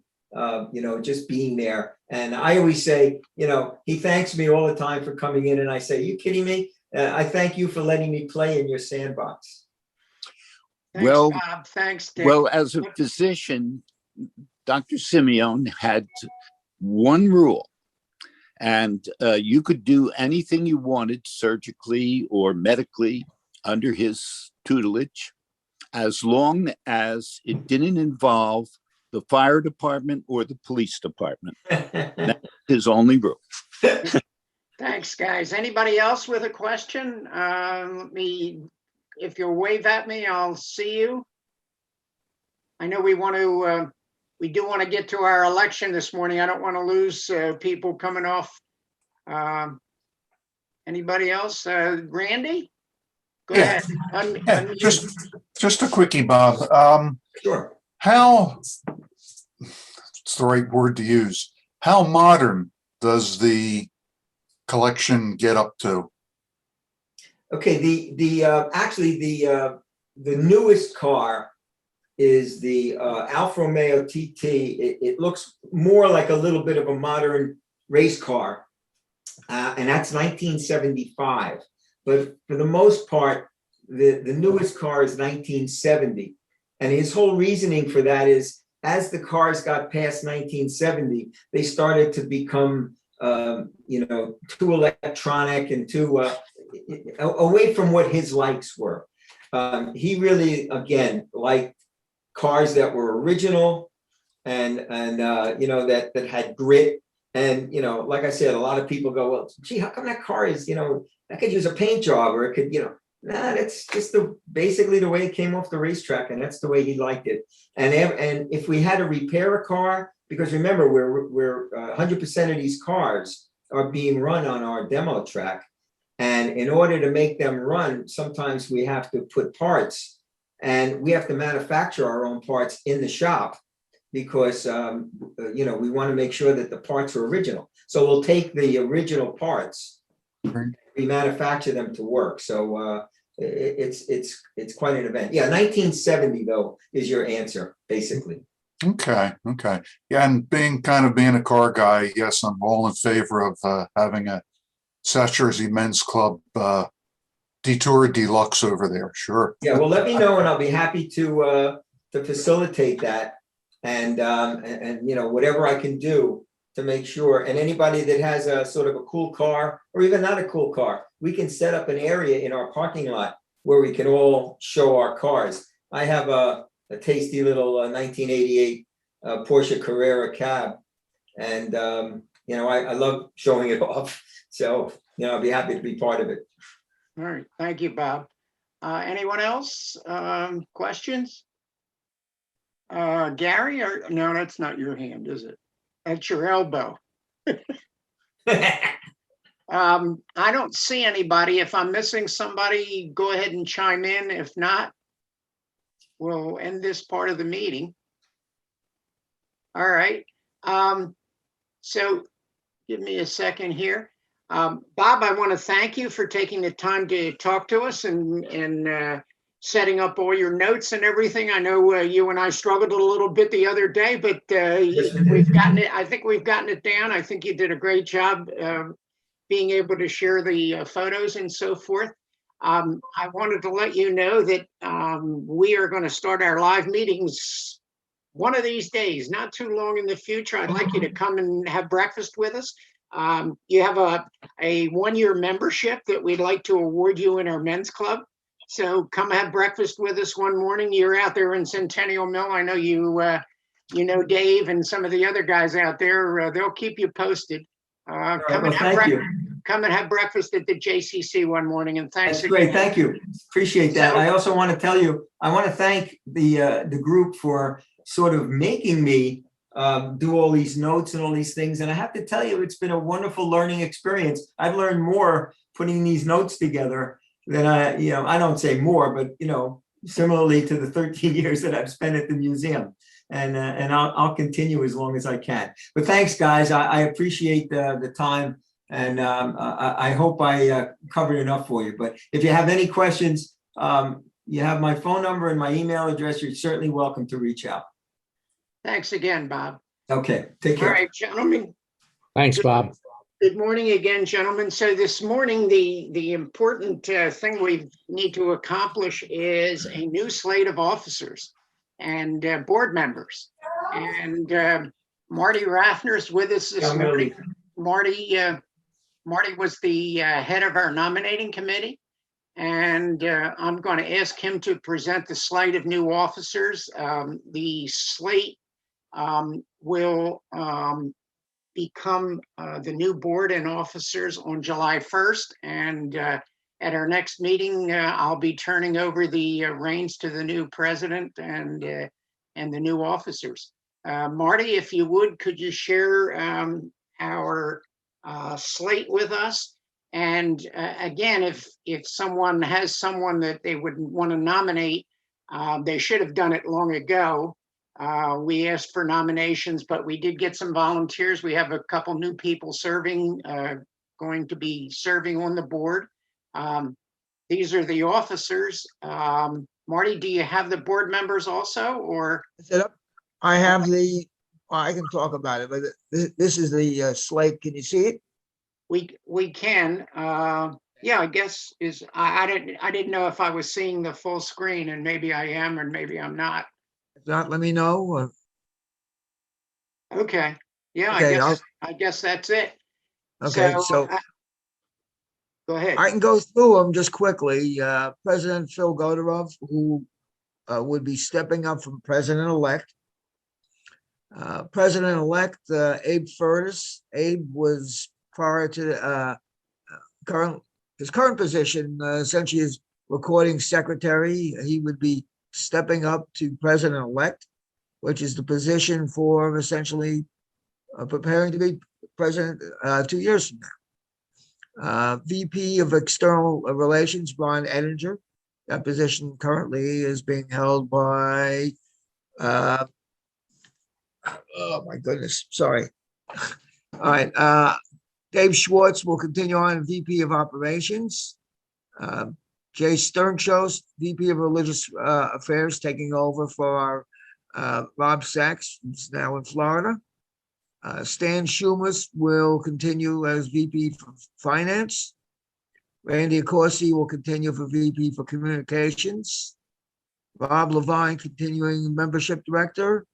just being there. And I always say, he thanks me all the time for coming in, and I say, are you kidding me? I thank you for letting me play in your sandbox. Thanks, Bob. Thanks, Dick. Well, as a physician, Dr. Simeone had one rule, and you could do anything you wanted surgically or medically under his tutelage, as long as it didn't involve the fire department or the police department. That's his only rule. Thanks, guys. Anybody else with a question? If you'll wave at me, I'll see you. I know we do want to get to our election this morning. I don't want to lose people coming off. Anybody else? Randy? Go Yeah. ahead. Yeah, just a quickie, Bob. Sure. What's the right word to use? How modern does the collection get up to? Okay, actually the newest car is the Alfa Romeo TT. It looks more like a little bit of a modern race car, and that's 1975. But for the most part, the newest car is 1970. And his whole reasoning for that is, as the cars got past 1970, they started to become, too electronic and too away from what his likes were. He really, again, liked cars that were original and that had grit. And, like I said, a lot of people go, well, gee, how come that car is, that could use a paint job, or it could, nah, that's just basically the way it came off the racetrack, and that's the way he liked it. And if we had to repair a car, because remember, we're 100% of these cars are being run on our demo track. And in order to make them run, sometimes we have to put parts, and we have to manufacture our own parts in the shop, because we want to make sure that the parts are original. So we'll take the original parts, we manufacture them to work. So it's quite an event. Yeah, 1970 though is your answer, basically. Okay. Yeah, and being a car guy, yes, I'm all in favor of having a South Jersey Men's Club Detour Deluxe over there. Sure. Yeah, well, let me know, and I'll be happy to facilitate that, and whatever I can do to make sure. And anybody that has a sort of a cool car, or even not a cool car, we can set up an area in our parking lot where we can all show our cars. I have a tasty little 1988 Porsche Carrera cab, and I love showing it off. So I'll be happy to be part of it. All right, thank you, Bob. Anyone else? Questions? Gary, no, that's not your hand, is it? That's your elbow. I don't see anybody. If I'm missing somebody, go ahead and chime in. If not, we'll end this part of the meeting. All right. So give me a second here. Bob, I want to thank you for taking the time to talk to us and setting up all your notes and everything. I know you and I struggled a little bit the other day, but we've gotten it. I think we've gotten it down. I think you did a great job being able to share the photos and so forth. I wanted to let you know that we are going to start our live meetings one of these days, not too long in the future. I'd like you to come and have breakfast with us. You have a one-year membership that we'd like to award you in our men's club. So come have breakfast with us one morning. You're out there in Centennial Mill. I know you know Dave and some of the other guys out there. They'll keep you posted. Come and have breakfast at the JCC one morning. And thanks. That's great. Thank you. Appreciate that. I also want to tell you, I want to thank the group for sort of making me do all these notes and all these things. And I have to tell you, it's been a wonderful learning experience. I've learned more putting these notes together than I don't say more, but, similarly to the 13 years that I've spent at the museum. And I'll continue as long as I can. But thanks, guys. I appreciate the time. And I hope I covered enough for you. But if you have any questions, you have my phone number and my email address. You're certainly welcome to reach out. Thanks again, Bob. Okay, take care. All right, gentlemen. Thanks, Bob. Good morning again, gentlemen. So this morning, the important thing we need to accomplish is a new slate of officers and board members. And Marty Raffner's with us this morning. Marty was the head of our nominating committee. And I'm going to ask him to present the slate of new officers. The slate will become the new board and officers on July 1st. And at our next meeting, I'll be turning over the reins to the new president and the new officers. Marty, if you would, could you share our slate with us? And again, if someone has someone that they would want to nominate, they should have done it long ago. We asked for nominations, but we did get some volunteers. We have a couple new people serving, going to be serving on the board. These are the officers. Marty, do you have the board members also, or? I have I can talk about it, but this is the slate. Can you see it? We can. Yeah, I guess I didn't know if I was seeing the full screen, and maybe I am, and maybe I'm not. If not, let me know. Okay. Yeah, Okay, I guess that's it. Okay, so go ahead. I can go through them just quickly. President Phil Godorov, who would be stepping up from president-elect. President-elect Abe Furtis. Abe was prior to his current position, essentially as recording secretary. He would be stepping up to president-elect, which is the position for essentially preparing to be president 2 years from now. VP of External Relations, Ron Edinger. That position currently is being held by, oh my goodness, sorry. All right, Dave Schwartz will continue on VP of Operations. Jay Sternshos, VP of Religious Affairs, taking over for Rob Sachs, who's now in Florida. Stan Schumas will continue as VP for Finance. Randy Accorsi will continue for VP for Communications. Rob Levine continuing Membership Director.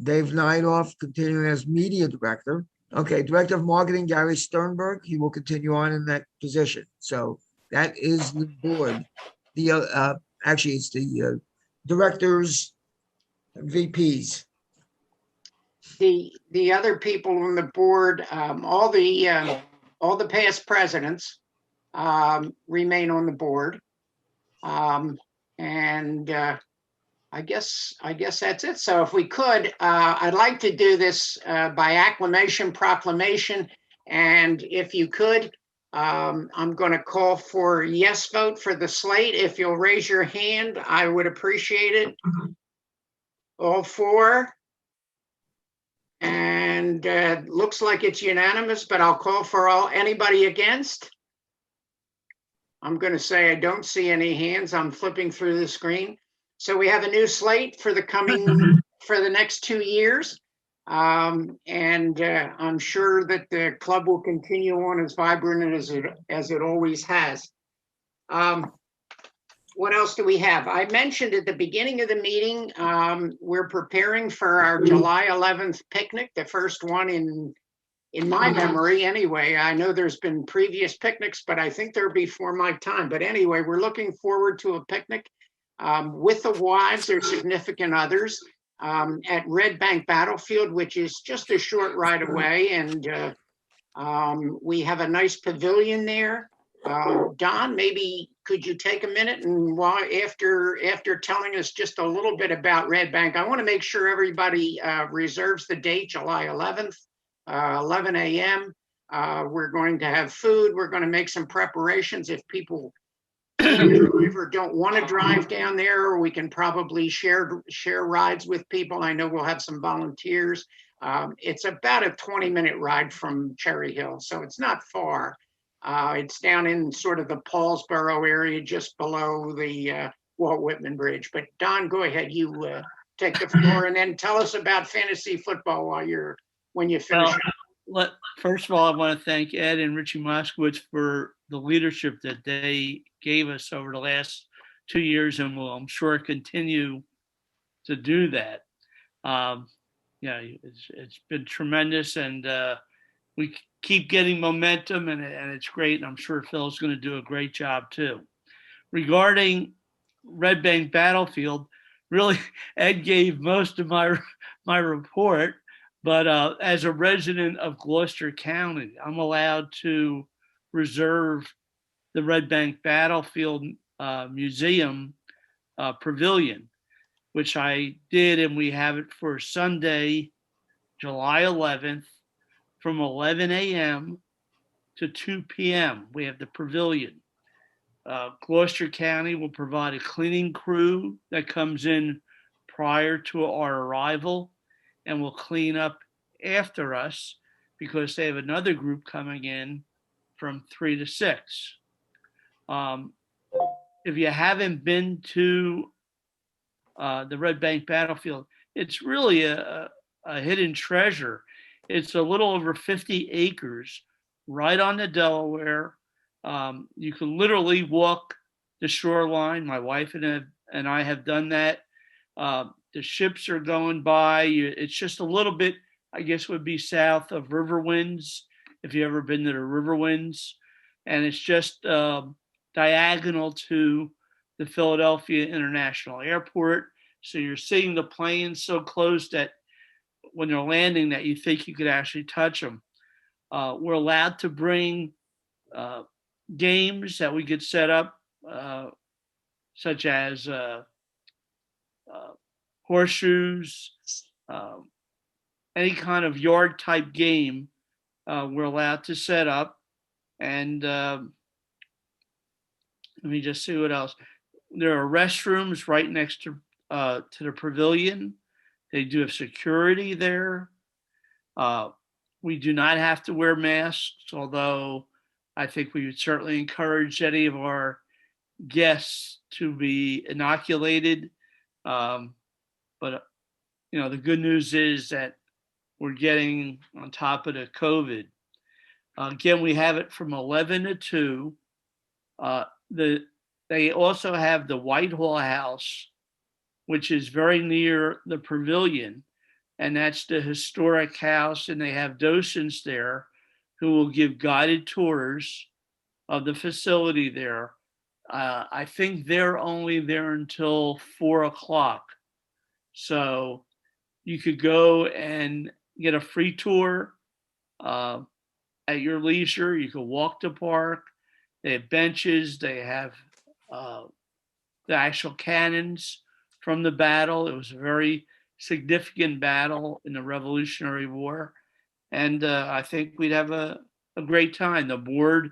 Dave Nightoff continuing as Media Director. Okay, Director of Marketing, Gary Sternberg, he will continue on in that position. So that is the board. The actually, it's the directors, VPs. The other people on the board, all the past presidents remain on the board, and I guess that's it. So if we could, I'd like to do this by acclamation proclamation, and if you could, I'm going to call for a yes vote for the slate. If you'll raise your hand, I would appreciate it. All four. And looks like it's unanimous, but I'll call for anybody against. I'm going to say I don't see any hands. I'm flipping through the screen. So we have a new slate for the next 2 years. And I'm sure that the club will continue on as vibrant as it always has. What else do we have? I mentioned at the beginning of the meeting, we're preparing for our July 11th picnic, the first one in my memory anyway. I know there's been previous picnics, but I think they're before my time. But anyway, we're looking forward to a picnic with the wives or significant others at Red Bank Battlefield, which is just a short ride away. And we have a nice pavilion there. Don, maybe could you take a minute and after telling us just a little bit about Red Bank, I want to make sure everybody reserves the date, July 11th, 11 a.m. We're going to have food. We're going to make some preparations if people don't want to drive down there. We can probably share rides with people. I know we'll have some volunteers. It's about a 20-minute ride from Cherry Hill, so it's not far. It's down in sort of the Paulsboro area, just below the Walt Whitman Bridge. But Don, go ahead. You take the floor and then tell us about fantasy football when you finish. First of all, I want to thank Ed and Richie Moskowitz for the leadership that they gave us over the last 2 years, and will, I'm sure, continue to do that. It's been tremendous, and we keep getting momentum, and it's great. And I'm sure Phil's going to do a great job too. Regarding Red Bank Battlefield, really, Ed gave most of my report. But as a resident of Gloucester County, I'm allowed to reserve the Red Bank Battlefield Museum Pavilion, which I did, and we have it for Sunday, July 11th, from 11 a.m. to 2 p.m. We have the pavilion. Gloucester County will provide a cleaning crew that comes in prior to our arrival and will clean up after us because they have another group coming in from 3 to 6. If you haven't been to the Red Bank Battlefield, it's really a hidden treasure. It's a little over 50 acres right on the Delaware. You can literally walk the shoreline. My wife and I have done that. The ships are going by. It's just a little bit, I guess, would be south of Riverwinds, if you've ever been to the Riverwinds. And it's just diagonal to the Philadelphia International Airport. So you're seeing the planes so close that when they're landing that you think you could actually touch them. We're allowed to bring games that we could set up, such as horseshoes, any kind of yard type game we're allowed to set up. And let me just see what else. There are restrooms right next to the pavilion. They do have security there. We do not have to wear masks, although I think we would certainly encourage any of our guests to be inoculated. But the good news is that we're getting on top of the COVID. Again, we have it from 11 to 2. They also have the Whitehall House, which is very near the pavilion, and that's the historic house, and they have docents there who will give guided tours of the facility there. I think they're only there until 4 o'clock. So you could go and get a free tour at your leisure. You could walk the park. They have benches. They have the actual cannons from the battle. It was a very significant battle in the Revolutionary War. And I think we'd have a great time. The board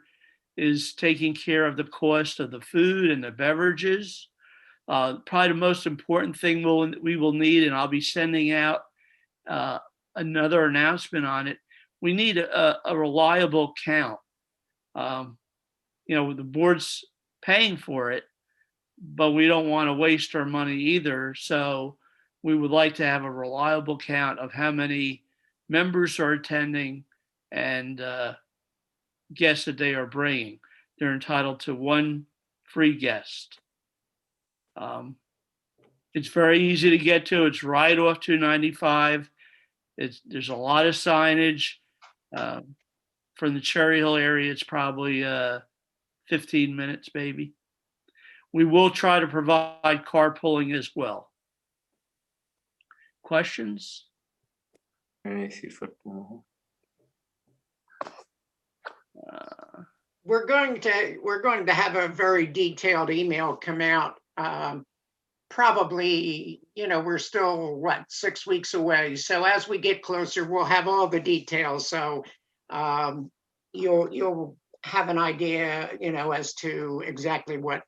is taking care of the cost of the food and the beverages. Probably the most important thing we will need, and I'll be sending out another announcement on it. We need a reliable count. The board's paying for it, but we don't want to waste our money either. So we would like to have a reliable count of how many members are attending and guests that they are bringing. They're entitled to one free guest. It's very easy to get to. It's right off 295. There's a lot of signage. From the Cherry Hill area, it's probably 15 minutes, maybe. We will try to provide carpooling as well. Questions? Fantasy football. We're going to have a very detailed email come out. Probably, we're still 6 weeks away. So as we get closer, we'll have all the details. So you'll have an idea, as to exactly what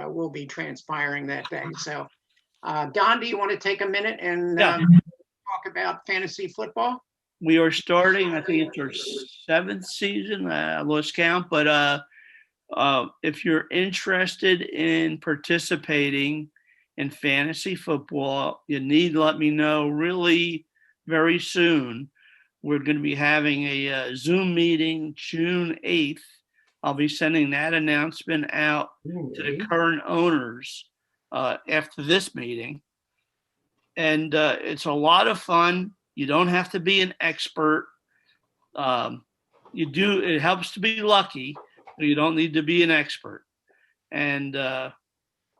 will be transpiring that day. So, Don, do you want to take a minute and talk about fantasy football? We are starting, I think it's our 7th season. I lost count, but if you're interested in participating in fantasy football, you need to let me know really very soon. We're going to be having a Zoom meeting June 8th. I'll be sending that announcement out to the current owners after this meeting. And it's a lot of fun. You don't have to be an expert. It helps to be lucky, but you don't need to be an expert. And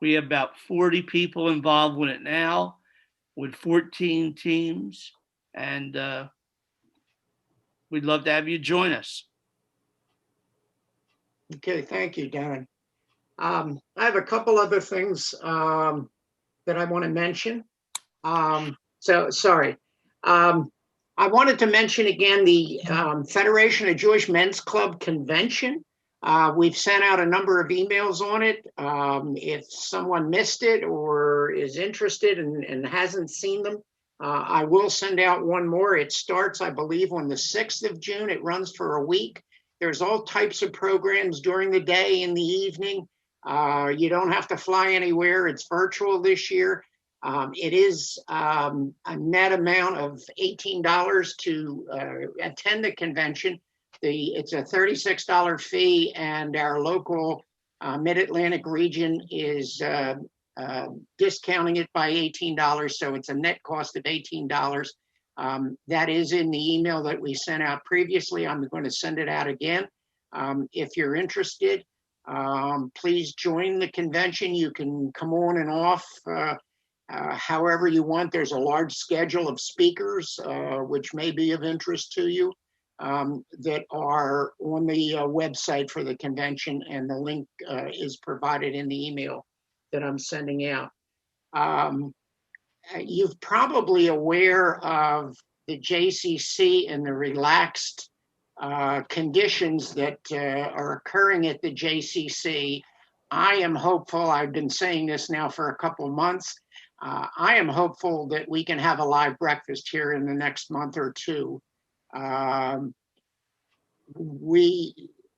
we have about 40 people involved with it now, with 14 teams. And we'd love to have you join us. Okay, thank you, Darren. I have a couple other things that I want to mention. Sorry. I wanted to mention again the Federation of Jewish Men's Club Convention. We've sent out a number of emails on it. If someone missed it or is interested and hasn't seen them, I will send out one more. It starts, I believe, on the 6th of June. It runs for a week. There's all types of programs during the day, in the evening. You don't have to fly anywhere. It's virtual this year. It is a net amount of $18 to attend the convention. It's a $36 fee, and our local Mid-Atlantic region is discounting it by $18, so it's a net cost of $18. That is in the email that we sent out previously. I'm going to send it out again. If you're interested, please join the convention. You can come on and off however you want. There's a large schedule of speakers, which may be of interest to you, that are on the website for the convention, and the link is provided in the email that I'm sending out. You're probably aware of the JCC and the relaxed conditions that are occurring at the JCC. I am hopeful, I've been saying this now for a couple of months, I am hopeful that we can have a live breakfast here in the next month or two. We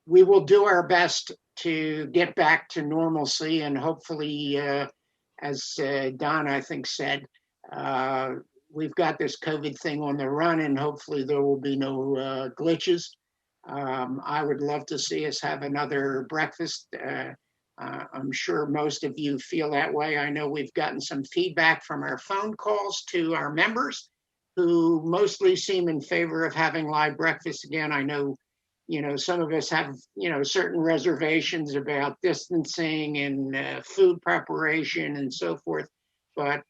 will do our best to get back to normalcy, and hopefully, as Don, I think, said, we've got this COVID thing on the run, and hopefully there will be no glitches. I would love to see us have another breakfast. I'm sure most of you feel that way. I know we've gotten some feedback from our phone calls to our members, who mostly seem in favor of having live breakfast again. I know, some of us have, certain reservations about distancing and food preparation and so forth, but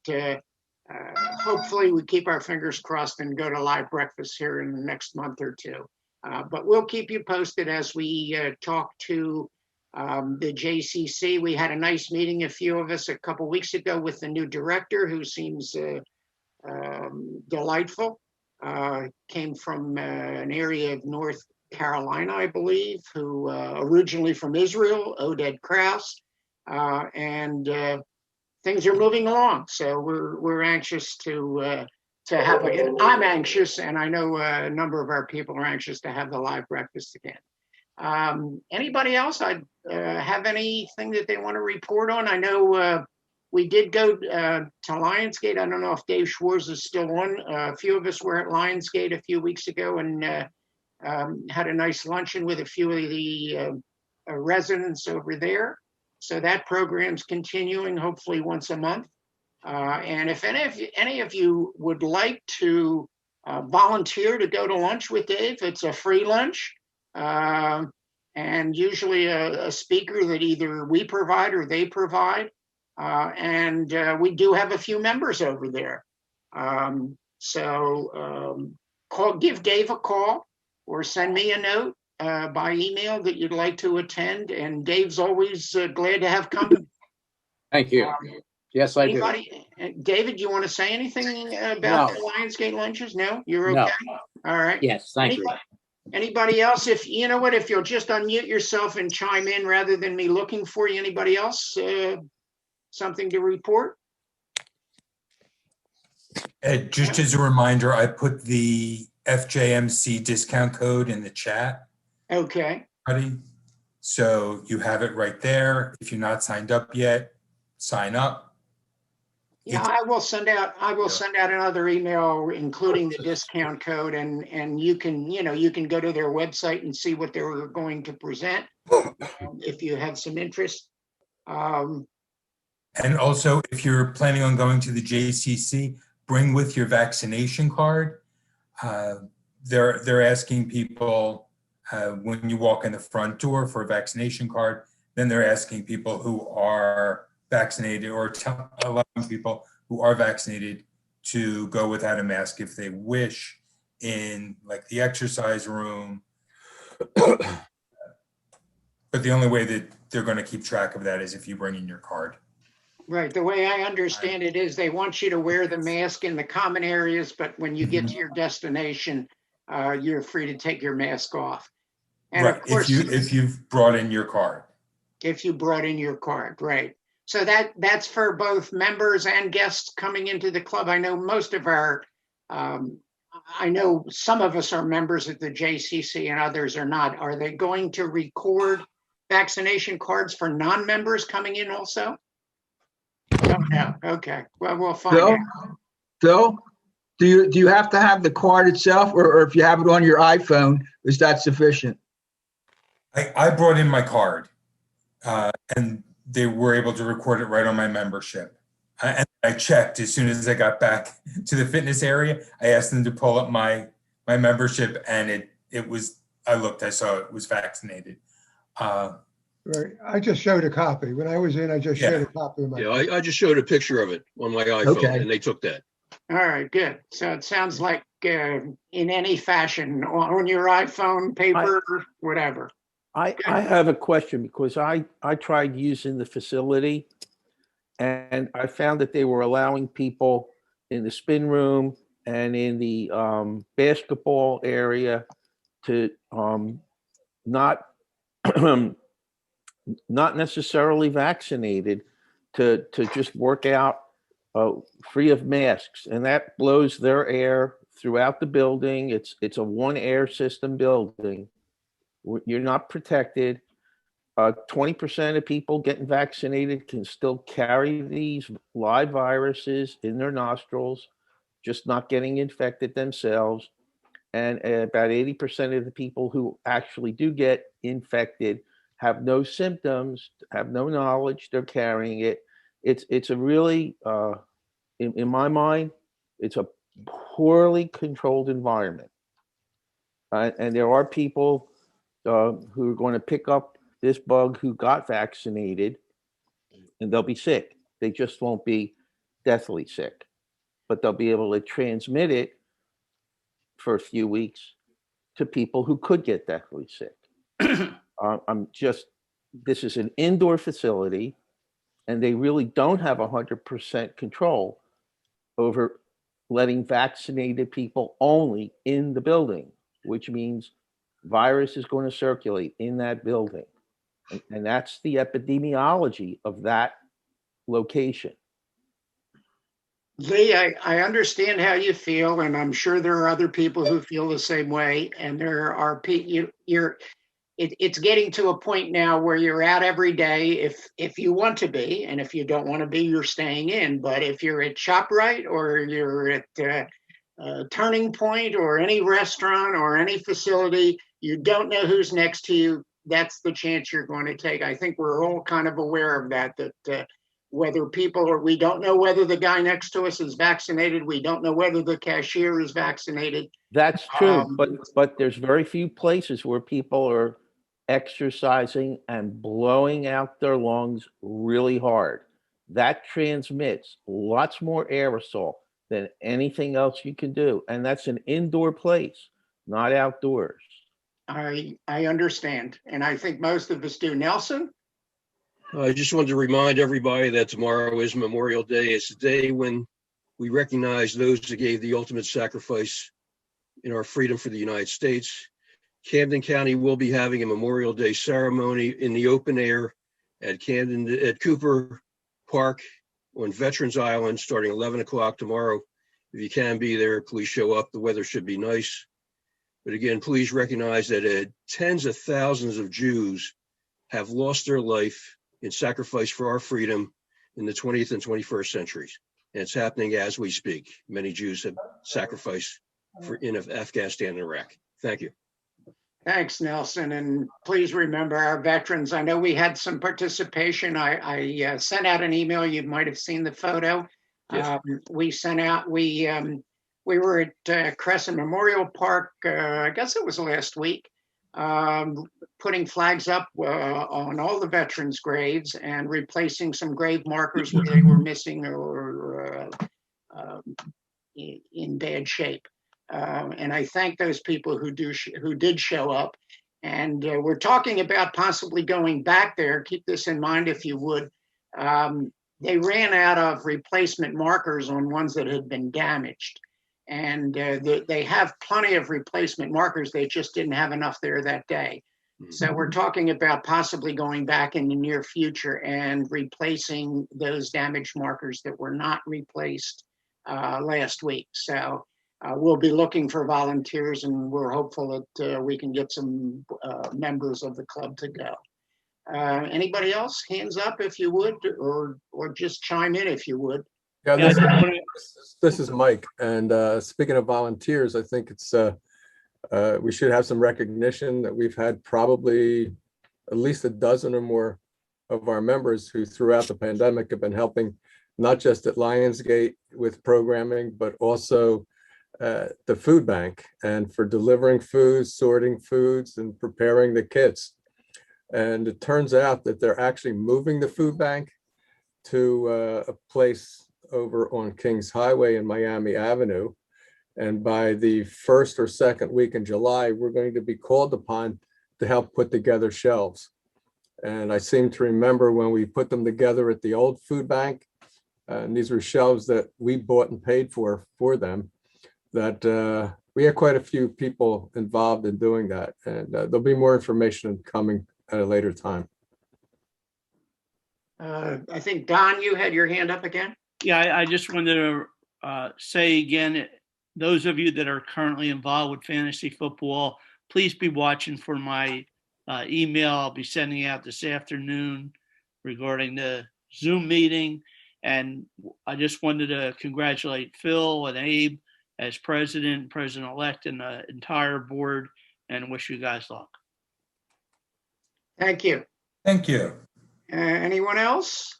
hopefully we keep our fingers crossed and go to live breakfast here in the next month or two. But we'll keep you posted as we talk to the JCC. We had a nice meeting, a few of us, a couple weeks ago with the new director, who seems delightful. Came from an area of North Carolina, I believe, who originally from Israel, Oded Kraus, and things are moving along. So we're anxious to have I'm anxious, and I know a number of our people are anxious to have the live breakfast again. Anybody else have anything that they want to report on? I know we did go to Lionsgate. I don't know if Dave Schwartz is still on. A few of us were at Lionsgate a few weeks ago and had a nice luncheon with a few of the residents over there. So that program's continuing, hopefully once a month. And if any of you would like to volunteer to go to lunch with Dave, it's a free lunch. And usually a speaker that either we provide or they provide. And we do have a few members over there. Give Dave a call or send me a note by email that you'd like to attend. And Dave's always glad to have company. Thank you. Yes, I do. David, you want to say anything about the Lionsgate lunches? No, you're okay. No. All right. Yes, thank you. Anybody else? If you know what, if you'll just unmute yourself and chime in rather than me looking for you. Anybody else? Something to report? Ed, just as a reminder, I put the FJMC discount code in the chat. Okay. Ready? So you have it right there. If you're not signed up yet, sign up. Yeah, I will send out another email including the discount code, and you can go to their website and see what they're going to present if you have some interest. And also, if you're planning on going to the JCC, bring with your vaccination card. They're asking people when you walk in the front door for a vaccination card, then they're asking people who are vaccinated or allowing people who are vaccinated to go without a mask if they wish. in like the exercise room. But the only way that they're going to keep track of that is if you bring in your card. Right. The way I understand it is they want you to wear the mask in the common areas, but when you get to your destination, you're free to take your mask off. And Right. of course, If you've brought in your card. if you brought in your card, right. So that's for both members and guests coming into the club. I know most of our, I know some of us are members at the JCC and others are not. Are they going to record vaccination cards for non-members coming in also? Oh, no. Okay. Well, we'll find Phil? out. Phil, do you have to have the card itself, or if you have it on your iPhone, is that sufficient? I brought in my card, and they were able to record it right on my membership. And I checked as soon as I got back to the fitness area. I asked them to pull up my membership, and it was. I looked. I saw it was vaccinated. Right. I just showed a copy. When I was in, I just showed a copy of my. Yeah, I just showed a picture of it on my iPhone, Okay. and they took that. All right, good. So it sounds like in any fashion on your iPhone, paper, whatever. I have a question because I tried using the facility and I found that they were allowing people in the spin room and in the basketball area to not not necessarily vaccinated to just work out free of masks, and that blows their air throughout the building. It's a one air system building. You're not protected. 20% of people getting vaccinated can still carry these live viruses in their nostrils, just not getting infected themselves. And about 80% of the people who actually do get infected have no symptoms, have no knowledge they're carrying it. It's a really, in my mind, it's a poorly controlled environment. And there are people who are going to pick up this bug who got vaccinated, and they'll be sick. They just won't be deathly sick, but they'll be able to transmit it for a few weeks to people who could get deathly sick. This is an indoor facility, and they really don't have 100% control over letting vaccinated people only in the building, which means virus is going to circulate in that building. And that's the epidemiology of that location. Lee, I understand how you feel, and I'm sure there are other people who feel the same way. And there are people, it's getting to a point now where you're out every day if you want to be, and if you don't want to be, you're staying in. But if you're at ShopRite or you're at Turning Point or any restaurant or any facility, you don't know who's next to you. That's the chance you're going to take. I think we're all kind of aware of that whether people or we don't know whether the guy next to us is vaccinated. We don't know whether the cashier is vaccinated. That's true, but there's very few places where people are exercising and blowing out their lungs really hard. That transmits lots more aerosol than anything else you can do. And that's an indoor place, not outdoors. I understand. And I think most of us do. Nelson? I just wanted to remind everybody that tomorrow is Memorial Day. It's the day when we recognize those who gave the ultimate sacrifice in our freedom for the United States. Camden County will be having a Memorial Day ceremony in the open air at Cooper Park on Veterans Island starting 11 o'clock tomorrow. If you can be there, please show up. The weather should be nice. But again, please recognize that tens of thousands of Jews have lost their life in sacrifice for our freedom in the 20th and 21st centuries. And it's happening as we speak. Many Jews have sacrificed in Afghanistan and Iraq. Thank you. Thanks, Nelson. And please remember our veterans. I know we had some participation. I sent out an email. You might have seen the photo. Yes. We were at Crescent Memorial Park, I guess it was last week, putting flags up on all the veterans' graves and replacing some grave markers where they were missing or in bad shape. And I thank those people who did show up. And we're talking about possibly going back there. Keep this in mind if you would. They ran out of replacement markers on ones that had been damaged. And they have plenty of replacement markers. They just didn't have enough there that day. So we're talking about possibly going back in the near future and replacing those damaged markers that were not replaced last week. So we'll be looking for volunteers, and we're hopeful that we can get some members of the club to go. Anybody else? Hands up if you would, or just chime in if you would. Yeah, Yeah, I this, just wanna- this is Mike. And speaking of volunteers, I think it's we should have some recognition that we've had probably at least a dozen or more of our members who throughout the pandemic have been helping, not just at Lionsgate with programming, but also the food bank, and for delivering foods, sorting foods, and preparing the kits. And it turns out that they're actually moving the food bank to a place over on Kings Highway and Miami Avenue. And by the first or second week in July, we're going to be called upon to help put together shelves. And I seem to remember when we put them together at the old food bank, and these were shelves that we bought and paid for them, that we had quite a few people involved in doing that. And there'll be more information coming at a later time. I think, Don, you had your hand up again. Yeah, I just wanted to say again, those of you that are currently involved with fantasy football, please be watching for my email I'll be sending out this afternoon regarding the Zoom meeting. And I just wanted to congratulate Phil and Abe as president, president-elect, and the entire board, and wish you guys luck. Thank you. Thank you. Anyone else?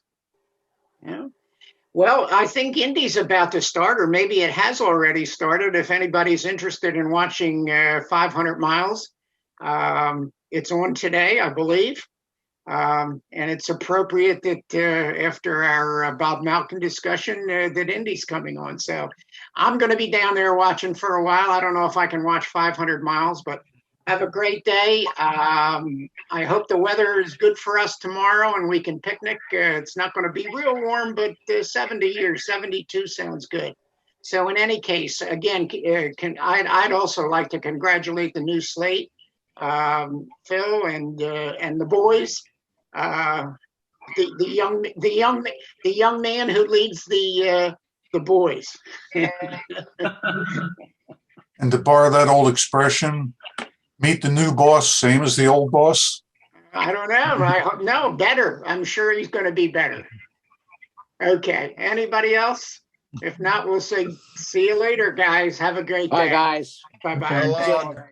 Yeah. Well, I think Indy's about to start, or maybe it has already started. If anybody's interested in watching 500 miles, it's on today, I believe. And it's appropriate that after our Bob Malkin discussion that Indy's coming on. So I'm going to be down there watching for a while. I don't know if I can watch 500 miles, but have a great day. I hope the weather is good for us tomorrow and we can picnic. It's not going to be real warm, but 70 or 72 sounds good. So in any case, again, I'd also like to congratulate the new slate, Phil and the boys. The young man who leads the boys. And to borrow that old expression, meet the new boss, same as the old boss. I don't know. I hope no better. I'm sure he's going to be better. Okay. Anybody else? If not, we'll say see you later, guys. Have a great day. Bye, guys. Bye-bye.